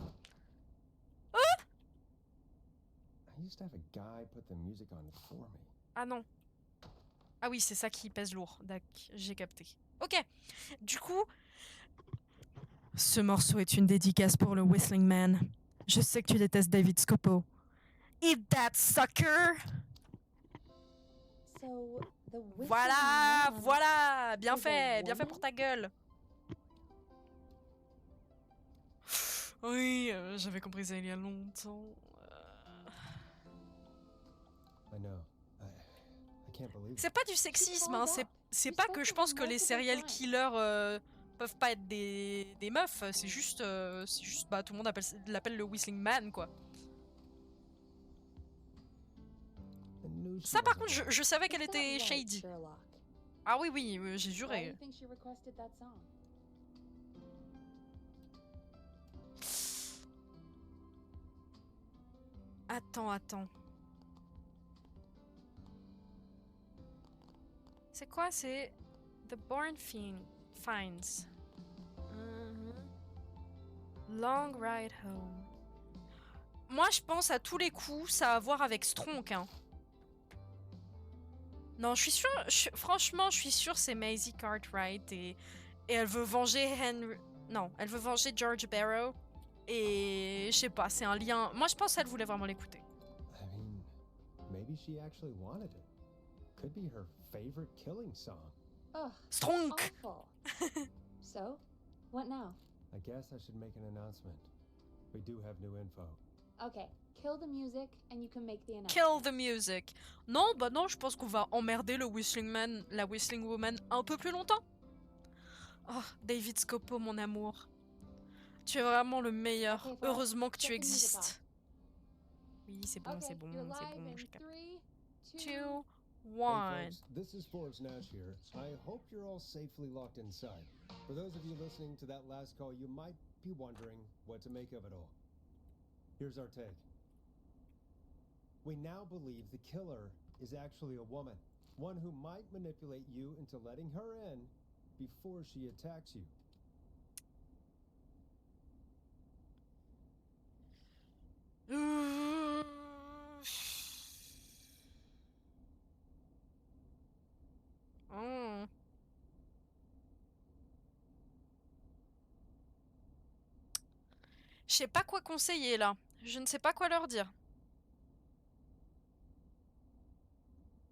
I used to have a guy put the music on for me. Ah non. Ah oui, c'est ça qui pèse lourd. D'accord, j'ai capté. Ok, du coup... Ce morceau est une dédicace pour le Whistling Man. Je sais que tu détestes David Scopo. Eat that sucker! So, the whistling Voilà, man voilà, bien is a fait woman? pour ta gueule. Oui, j'avais compris ça il y a longtemps. I know. I can't believe C'est it. pas du sexisme, hein, c'est You pas spoke que je of pense her que les multiple serial times. killers peuvent pas être des meufs, c'est juste bah tout le monde l'appelle le Whistling Man, quoi. I knew she Ça par wasn't contre, lying. je savais qu'elle Is that était right, shady. Sherlock? Ah oui, oui, j'ai Why do juré. you think she requested that song? Attends. C'est quoi? C'est The Born Finds. Long Ride Home. Moi, je pense à tous les coups, ça a à voir avec Stronk. Hein. Non, je suis sûre, franchement, je suis sûre c'est Maisie Cartwright et elle veut venger Henry. Non, elle veut venger George Barrow. Et je sais pas, c'est un lien. Moi, je pense qu'elle voulait vraiment l'écouter. I mean, maybe she actually wanted it. Could be her favorite killing song. Ugh, Stronk! awful. So, what now? I guess I should make an announcement. We do have new info. Okay, kill the music and you can make the announcement. Kill the music. Non, bah non, je pense qu'on va emmerder le Whistling Man, la Whistling Woman un peu plus longtemps. Oh, David Scopo, mon amour. Tu es vraiment le meilleur. Okay, Fox, Heureusement que tu get the music existes. Oui, c'est bon, Okay, c'est bon, you're c'est live bon. in J'ai capté. 3, 2, 2, Hey 1. folks, this is Forbes Nash here. I hope you're all safely locked inside. For those of you listening to that last call, you might be wondering what to make of it all. Here's our take. We now believe the killer is actually a woman, one who might manipulate you into letting her in before she attacks you. Je sais pas quoi conseiller là. Je ne sais pas quoi leur dire.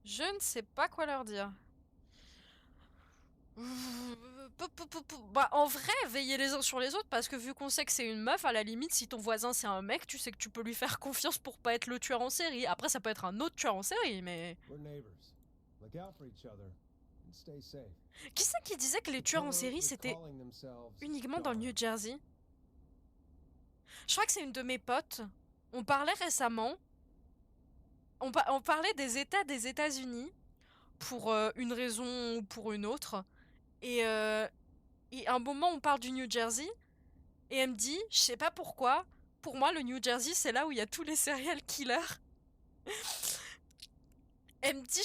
Je ne sais pas quoi leur dire. Bah, en vrai, veillez les uns sur les autres parce que vu qu'on sait que c'est une meuf, à la limite, si ton voisin c'est un mec, tu sais que tu peux lui faire confiance pour pas être le tueur en série. Après, ça peut être un autre tueur en série, mais. We're neighbors. Look out for each other and stay safe. Qui c'est qui disait que les The tueurs en killer série was c'était calling themselves uniquement dans le New Dawn. Jersey? Je crois que c'est une de mes potes. On parlait récemment. On parlait des États des États-Unis pour une raison ou pour une autre. Et à un moment, on parle du New Jersey. Et elle me dit, je sais pas pourquoi, pour moi, le New Jersey, c'est là où il y a tous les serial killers. Elle me dit,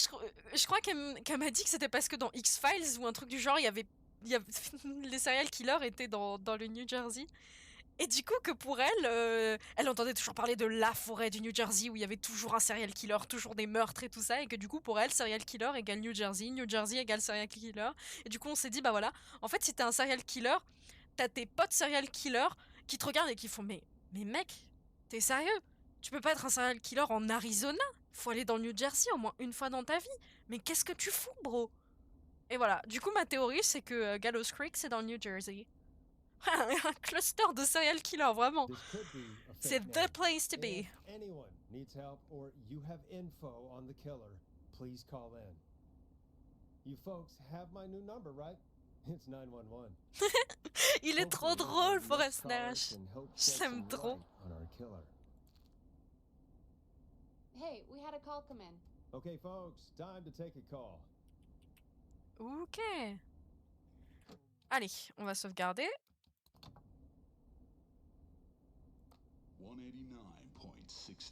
je crois qu'elle m'a dit que c'était parce que dans X-Files ou un truc du genre, les serial killers étaient dans le New Jersey. Et du coup, que pour elle, elle entendait toujours parler de la forêt du New Jersey où il y avait toujours un serial killer, toujours des meurtres et tout ça. Et que du coup, pour elle, serial killer égale New Jersey égale serial killer. Et du coup, on s'est dit, bah voilà, en fait, si t'es un serial killer, t'as tes potes serial killers qui te regardent et qui font mais mec, t'es sérieux? Tu peux pas être un serial killer en Arizona? Faut aller dans le New Jersey au moins une fois dans ta vie. Mais qu'est-ce que tu fous, bro? Et voilà, du coup, ma théorie, c'est que Gallows Creek, c'est dans le New Jersey. Un cluster de serial killers, vraiment. This could be a C'est fake the name. place to be. If anyone needs help or you have info on the killer, please call in. You folks have my new number, right? It's 911. Il est trop Hopefully, drôle, our next Forrest caller Nash. can help Je shed l'aime some trop. light on our killer. Hey, we had a call come in. Okay, folks, time to take a call. Ok. Allez, on va sauvegarder. 189.16.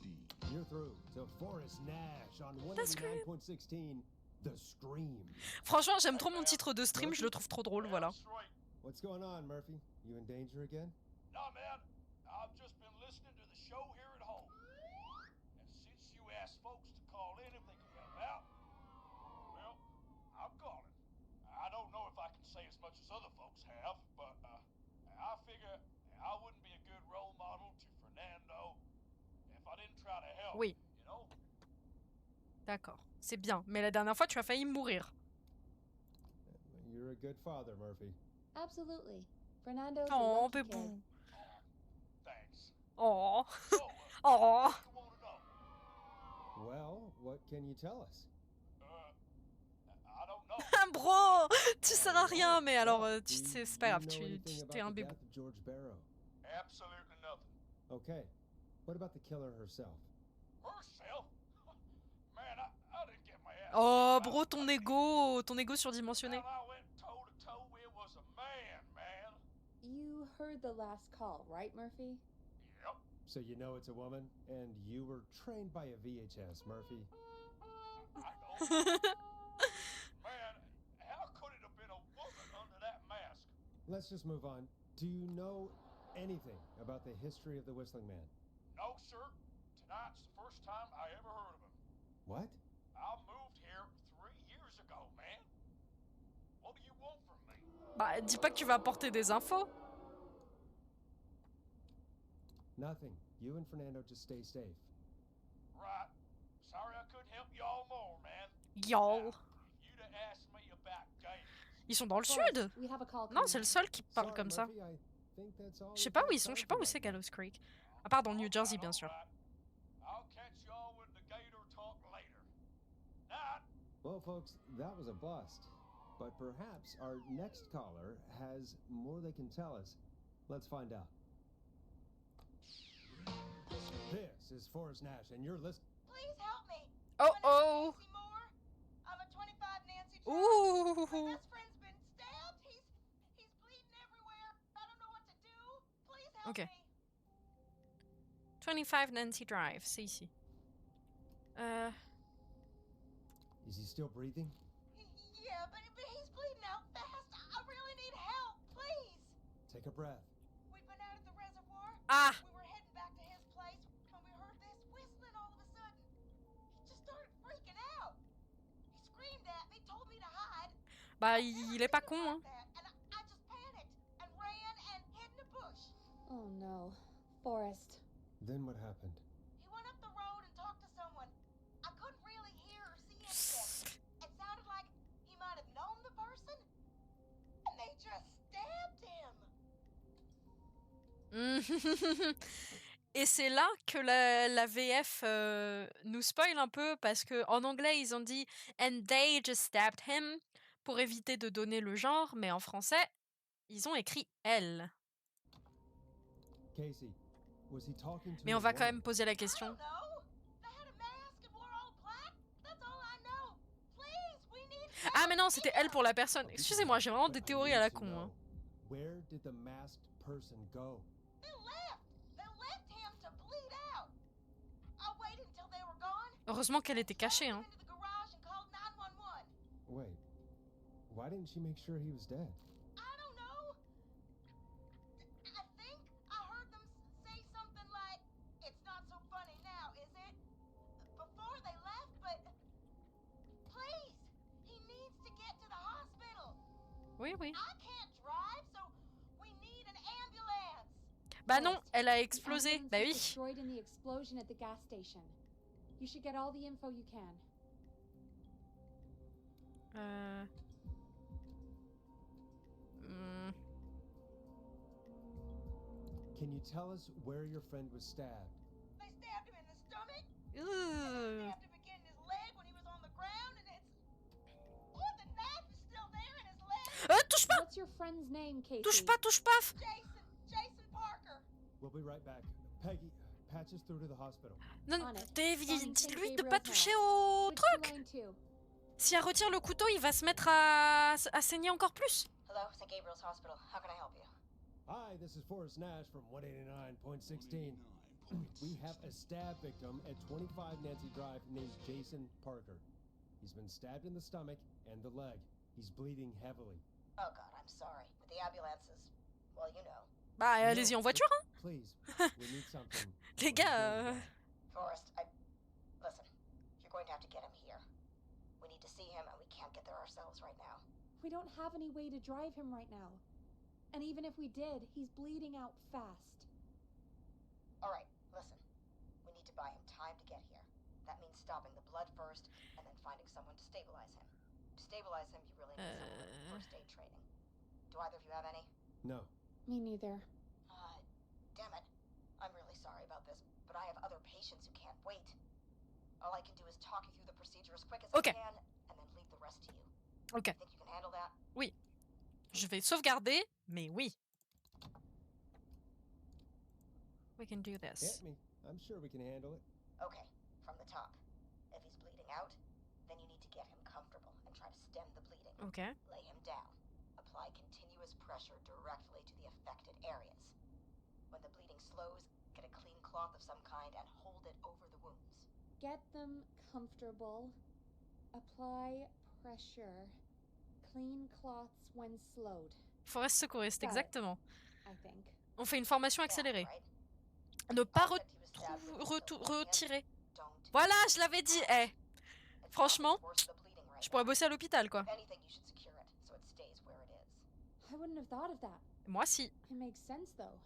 You're through to Forrest Nash on The Scream. 189.16, The Scream. Franchement, j'aime trop mon titre de stream, je le trouve trop drôle, voilà. Straight. What's going on, Murphy? You in danger again? Nah, man. I've just been listening to the show here at home. And since you asked folks to call in if they could help out, well, I'm calling. I don't know if I can say as much as other folks have, but I figure I wouldn't be a good role model to Fernando if I didn't try to help. Oui. You know? D'accord, c'est bien. Mais la dernière fois, tu as failli mourir. You're a good father, Murphy. Absolutely. Fernando's a Oh, lucky kid. bébou. Thanks. Oh. So, Oh. what do you want to know? Well, what can you tell us? I don't know. Ah, bro, tu sers à rien, mais alors, Well, tu do sais, c'est pas grave, you know tu anything t'es about un the bébou. death of George Barrow? Absolutely nothing. Okay. What about the killer herself? Herself? Man, I didn't get my ass. Oh, kicked bro, out. ton ego surdimensionné. Hell, I went toe to toe. It was a man. You heard the last call, right, Murphy? Yep. So you know it's a woman, and you were trained by a VHS, Murphy. I don't know. Man, how could it have been a woman under that mask? Let's just move on. Do you know anything about the history of the Whistling Man? No, sir. Tonight's the first time I ever heard of him. What? I moved here 3 years ago, man. What do you want from me? Bah, dis pas que tu vas apporter des infos. Nothing. You and Fernando just stay safe. Right. Sorry I couldn't help y'all more, man. Y'all. Now, if you'd have asked me about gators, Ils sont dans le Forrest, sud. we have a call Non, coming c'est le in. seul qui parle Sorry, comme ça. Murphy, I think that's all Je sais we've pas got où ils sont, time je sais pas for où right c'est now. Gallows Creek. À part dans le New Jersey, bien all sûr. right. I'll catch y'all with the gator talk later. Night. Well, folks, that was a bust. But perhaps our next caller has more they can tell us. Let's find out. This is Forrest Nash, and you're listening. Please help me. Oh My name's oh. Nancy Moore. I'm a 25 Nancy Drive. My Ouh. best friend's been stabbed. He's bleeding everywhere. I don't know what to do. Please help Ok. me. 25 Nancy Drive, c'est ici. Is he still breathing? Yeah, but he's bleeding out fast. I really need help. Please. Take a breath. We've been out at the reservoir. Ah. We were heading back to his place when we heard this whistling all of a sudden. He just started freaking out. He screamed at me, told me to hide. Bah, I've never il est pas seen con, him hein. like that, and I just panicked and ran and hid in a bush. Oh no. Forrest. Then what happened? He went up the road and talked to someone. I couldn't really hear or see anything. It sounded like he might have known the person, and they just stabbed him. Et c'est là que la VF nous spoil un peu parce que en anglais ils ont dit and they just stabbed him pour éviter de donner le genre, mais en français ils ont écrit elle. Casey, was he talking to Mais a on va quand woman? même poser la I question. don't know. They had a mask and wore all black. That's all I know. Please, we need help. Ah mais non, c'était elle pour la personne. Okay, Excusez-moi, j'ai vraiment but des I théories à need la to con. Hein. know, where did the masked person go? They left. They left him to bleed out. I waited until they were gone. Heureusement qu'elle était cachée. Him Hein. into the garage and called 911. Wait, why didn't she make sure he was dead? I don't know. I think I heard them say something like, "It's not so funny now, is it?" Before they left, but please, he needs to get to the hospital. Oui, oui. I can't drive, so we need an ambulance. Bah non, Forrest, elle a the explosé. ambulance Bah was oui. destroyed in the explosion at the gas station. You should get all the info you can. Hmm. Can you tell us where your friend was stabbed? They stabbed him in the stomach. Ugh. Stabbed him again in his leg when he was on the ground, and it's. Oh, the knife is still there in his leg. Touche pas. What's your friend's name, Casey? Touche pas, touche pas. Jason Parker. We'll be right back. Peggy, patch us through to the hospital. Non, On it. Davy, Calling St. dis-lui de pas Gabriel's toucher now. au Switch to truc. line 2. Si elle retire le couteau, il va se mettre à saigner encore plus. Hello, St. Gabriel's Hospital. How can I help you? Hi, this is Forrest Nash from 189.16. We have a stab victim at 25 Nancy Drive named Jason Parker. He's been stabbed in the stomach and the leg. He's bleeding heavily. Oh God, I'm sorry, but the ambulance is, well, you know. Bah, No, allez-y en voiture, hein. Please, we need something. Les gars, Forrest, listen. You're going to have to get him here. We need to see him, and we can't get there ourselves right now. We don't have any way to drive him right now. And even if we did, he's bleeding out fast. All right, listen. We need to buy him time to get here. That means stopping the blood first, and then finding someone to stabilize him. To stabilize him, you really need someone with first aid training. Do either of you have any? No. Me neither. Damn it. I'm really sorry about this, but I have other patients who can't wait. All I can do is talk you through the procedure as quick as Okay. I can, and then leave the rest to you. ok. Think you can handle that? Je vais sauvegarder, mais oui. We can do this. Hit me. I'm sure we can handle it. Okay, from the top. If he's bleeding out, then you need to get him comfortable and try to stem the bleeding. Ok. Lay him down. Apply continuous pressure directly to the affected areas. When the bleeding slows, get a clean cloth of some kind and hold it over the wounds. Get them comfortable. Apply pressure. Clean cloths when slowed, Forest secouriste, Got it. exactement. I think. On fait une formation Yeah, accélérée. right? Ne pas I'll bet he was stabbed with a still bleeding. retirer. Don't. Voilà, je l'avais dit. Eh, It's franchement, causing worse the bleeding right je pourrais now. bosser à l'hôpital, quoi. If anything, you should secure it so it stays where it is. I wouldn't have thought of that. Moi, si. It makes sense though.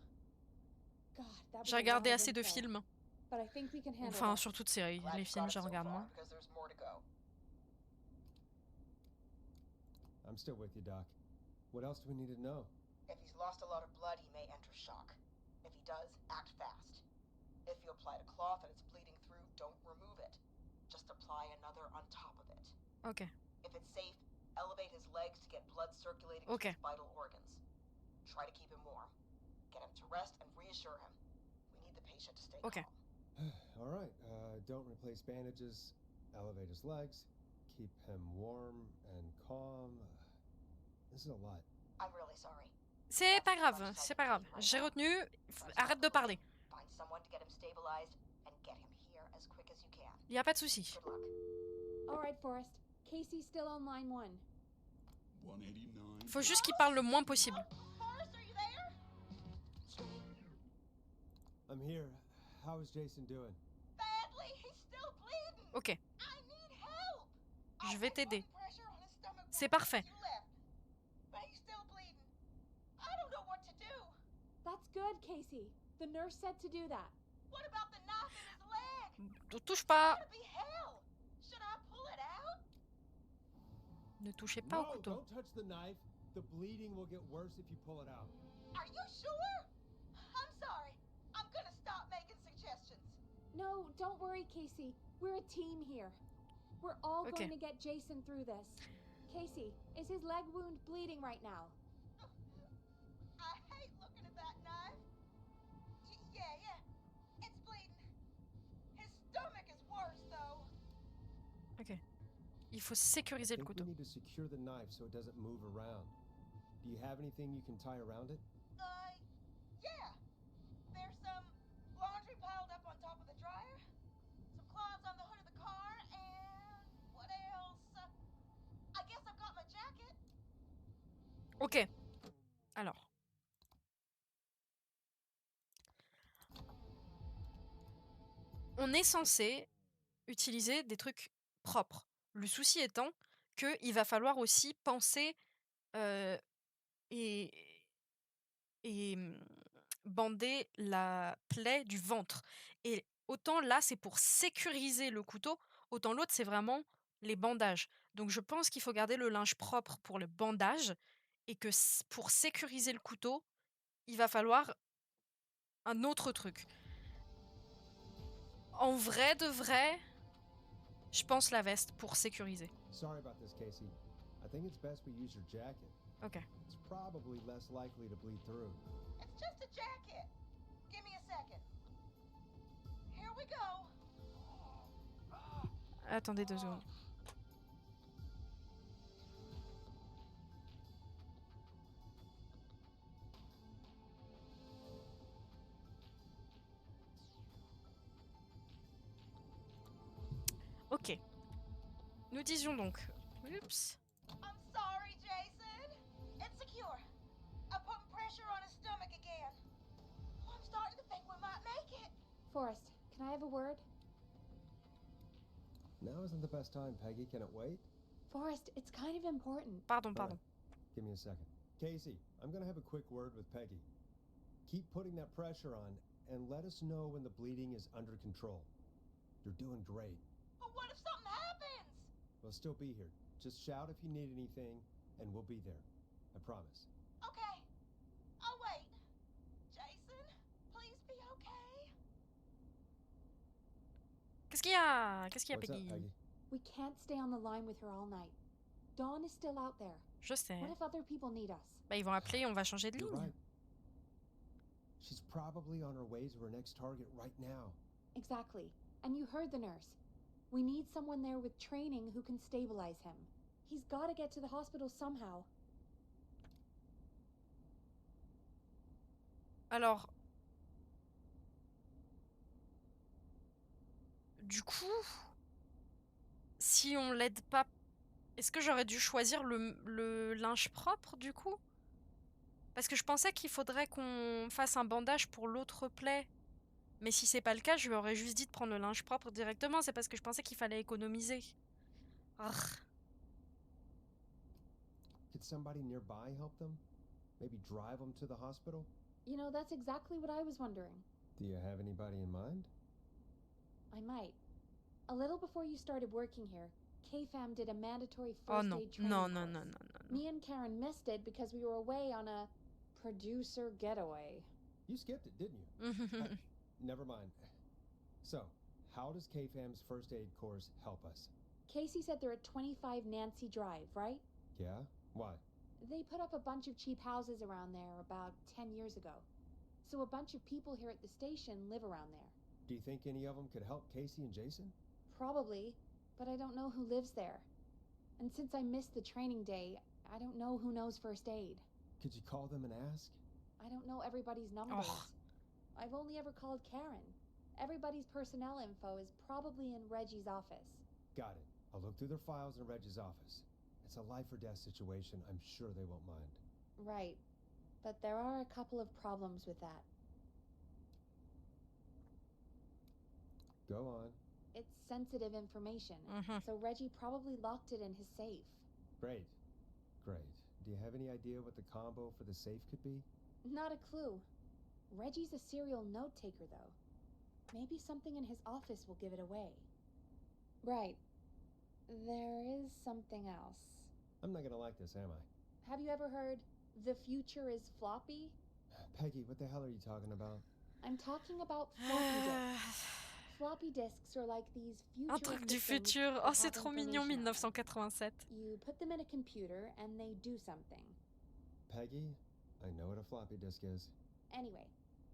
God, that was J'ai a regardé lot of assez de info. films. But I think we can handle Enfin, that. surtout de séries. Glad Les you films, got it je so regarde far, moins. because there's more to go. I'm still with you, Doc. What else do we need to know? If he's lost a lot of blood, he may enter shock. If he does, act fast. If you applied a cloth and it's bleeding through, don't remove it. Just apply another on top of it. Ok. If it's safe, elevate his legs to get blood circulating Okay. to his vital organs. Try to keep him warm. Get him to rest and reassure him. We need the patient to stay Okay. calm. All right. Don't replace bandages. Elevate his legs. Keep him warm and calm. This is a lot. I'm really sorry. C'est pas grave, c'est pas grave. J'ai retenu. Arrête de parler. Find someone to get him stabilized and get him here as quick as you can. Y a pas de souci. Good luck. All right, Forrest. Casey's still on line 1. 189. Faut juste qu'il parle le moins possible. Forrest, are you there? I'm here. How is Jason doing? Badly. He's still bleeding. Ok. I need help. Je vais t'aider. Pressure on his stomach C'est parfait. you left, but he's still bleeding. I don't know what to do. That's good, Casey. The nurse said to do that. What about the knife in his leg? Touche pas. That'd be hell. Should I pull it out? Ne touchez pas au No, couteau. don't touch the knife. The bleeding will get worse if you pull it out. Are you sure? I'm sorry. I'm gonna stop making suggestions. No, don't worry, Casey. We're a team here. We're all Okay. going to get Jason through this. Casey, is his leg wound bleeding right now? I hate looking at that knife. Yeah. It's bleeding. His stomach is worse, though. Ok. Il faut I sécuriser le think we couteau. need to secure the knife so it doesn't move around. Do you have anything you can tie around it? Yeah. There's some laundry piled up on top of the dryer, some cloths on the hood of the car, and what else? I guess I've got my jacket. Ok. Alors. On est censé utiliser des trucs propres. Le souci étant qu'il va falloir aussi penser et, bander la plaie du ventre. Et autant là, c'est pour sécuriser le couteau, autant l'autre, c'est vraiment les bandages. Donc je pense qu'il faut garder le linge propre pour le bandage et que pour sécuriser le couteau, il va falloir un autre truc. En vrai de vrai, je pense la veste pour sécuriser. Sorry about this, Casey. I think it's best we use your jacket. Ok. It's probably less likely to bleed through. It's just a jacket. Give me a second. Here we go. Attendez 2 secondes. Ok. Nous disions donc. Oups. I'm sorry, Jason. It's secure. I'm putting pressure on his stomach again. I'm starting to think we might make it. Forrest, can I have a word? Now isn't the best time, Peggy. Can it wait? Forrest, it's kind of important. Pardon, All pardon. right. Give me a second. Casey, I'm gonna have a quick word with Peggy. Keep putting that pressure on and let us know when the bleeding is under control. You're doing great. But what if something happens? We'll still be here. Just shout if you need anything, and we'll be there. I promise. Okay. I'll wait. Jason, please be okay. Qu'est-ce qu'il y a? Qu'est-ce qu'il y a, What's up, Peggy? Peggy? We can't stay on the line with her all night. Dawn is still out there. Je sais. What if other people need us? Bah, ils vont appeler, on va changer de You're ligne. right. She's probably on her way to her next target right now. Exactly. And you heard the nurse. We need someone there with training who can stabilize him. He's got to get to the hospital somehow. Alors. Du coup, si on l'aide pas, est-ce que j'aurais dû choisir le linge propre du coup? Parce que je pensais qu'il faudrait qu'on fasse un bandage pour l'autre plaie. Mais si c'est pas le cas, je lui aurais juste dit de prendre le linge propre directement. C'est parce que je pensais qu'il fallait économiser. Arrgh. Could somebody nearby help them? Maybe drive them to the hospital? You know, that's exactly what I was wondering. Do you have anybody in mind? I might. A little before you started working here, KFAM did a mandatory Oh first non, aid training non, course. non, non, non, non. Me and Karen missed it because we were away on a producer getaway. You skipped it, didn't you? Never mind. So, how does KFAM's first aid course help us? Casey said they're at 25 Nancy Drive, right? Yeah? Why? They put up a bunch of cheap houses around there about 10 years ago. So a bunch of people here at the station live around there. Do you think any of them could help Casey and Jason? Probably, but I don't know who lives there. And since I missed the training day, I don't know who knows first aid. Could you call them and ask? I don't know everybody's numbers. Oh. I've only ever called Karen. Everybody's personnel info is probably in Reggie's office. Got it. I'll look through their files in Reggie's office. It's a life or death situation. I'm sure they won't mind. Right. But there are a couple of problems with that. Go on. It's sensitive information, Mhm. so Reggie probably locked it in his safe. Great. Great. Do you have any idea what the combo for the safe could be? Not a clue. Reggie's a serial note taker, though. Maybe something in his office will give it away. Right. There is something else. I'm not gonna like this, am I? Have you ever heard, the future is floppy? Peggy, what the hell are you talking about? I'm talking about floppy disks. Floppy disks are like these Un truc futuristic du things futur. that Oh, have c'est trop mignon, information on them. 1987. You put them in a computer and they do something. Peggy, I know what a floppy disk is. Anyway,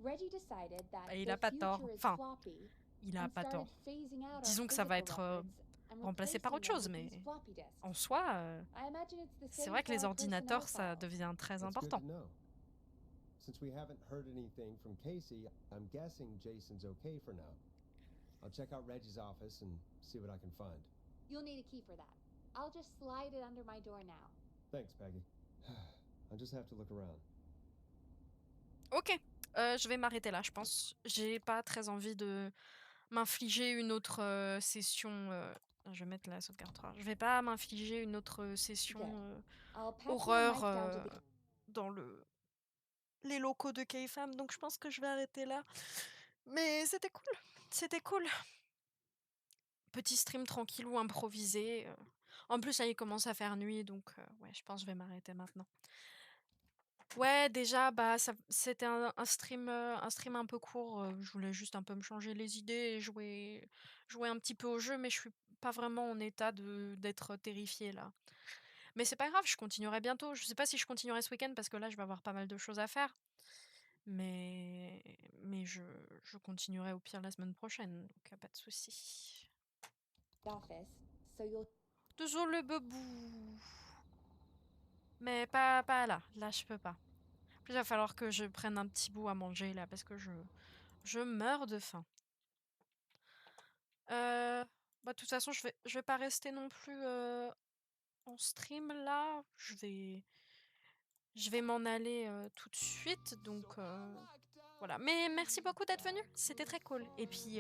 Reggie decided that Bah, il the a pas tort. future is Enfin, floppy il a and pas started tort. phasing out our Disons que ça va physical être records and remplacé par autre replacing chose, them mais with these floppy disks. en soi, I imagine it's the c'est same vrai que for les our ordinateurs, personnel ça files. devient très That's important. good to know. Since we haven't heard anything from Casey, I'm guessing Jason's okay for now. I'll check out Reggie's office and see what I can find. You'll need a key for that. I'll just slide it under my door now. Thanks, Peggy. I'll just have to look around. Ok, je vais m'arrêter là, je pense. J'ai pas très envie de m'infliger une autre session. Je vais mettre la sauvegarde 3. Je vais pas m'infliger une autre session I'll pass my horreur mic down to the dans les locaux de KFM, donc je pense que je vais arrêter là. Mais c'était cool, c'était cool. Petit stream tranquillou, improvisé. En plus, là, il commence à faire nuit, donc ouais, je pense que je vais m'arrêter maintenant. Ouais, déjà, bah, c'était un stream un peu court. Je voulais juste un peu me changer les idées et jouer un petit peu au jeu, mais je suis pas vraiment en état d'être terrifiée là. Mais c'est pas grave, je continuerai bientôt. Je sais pas si je continuerai ce week-end parce que là, je vais avoir pas mal de choses à faire. Mais je continuerai au pire la semaine prochaine, donc y a pas de souci. office, so you'll Désolé, bebou. Mais pas là. Là, je peux pas. En plus, il va falloir que je prenne un petit bout à manger là parce que je meurs de faim. Bah, de toute façon, je vais pas rester non plus en stream là. Je vais m'en aller tout de suite. Donc voilà. Mais merci beaucoup d'être venu. C'était très cool. Et puis,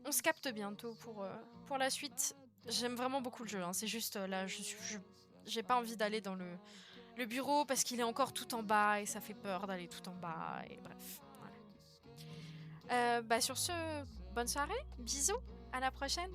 on se capte bientôt pour la suite. J'aime vraiment beaucoup le jeu. Hein. C'est juste là, j'ai pas envie d'aller dans le bureau parce qu'il est encore tout en bas et ça fait peur d'aller tout en bas. Et bref, voilà. Bah sur ce, bonne soirée, bisous, à la prochaine.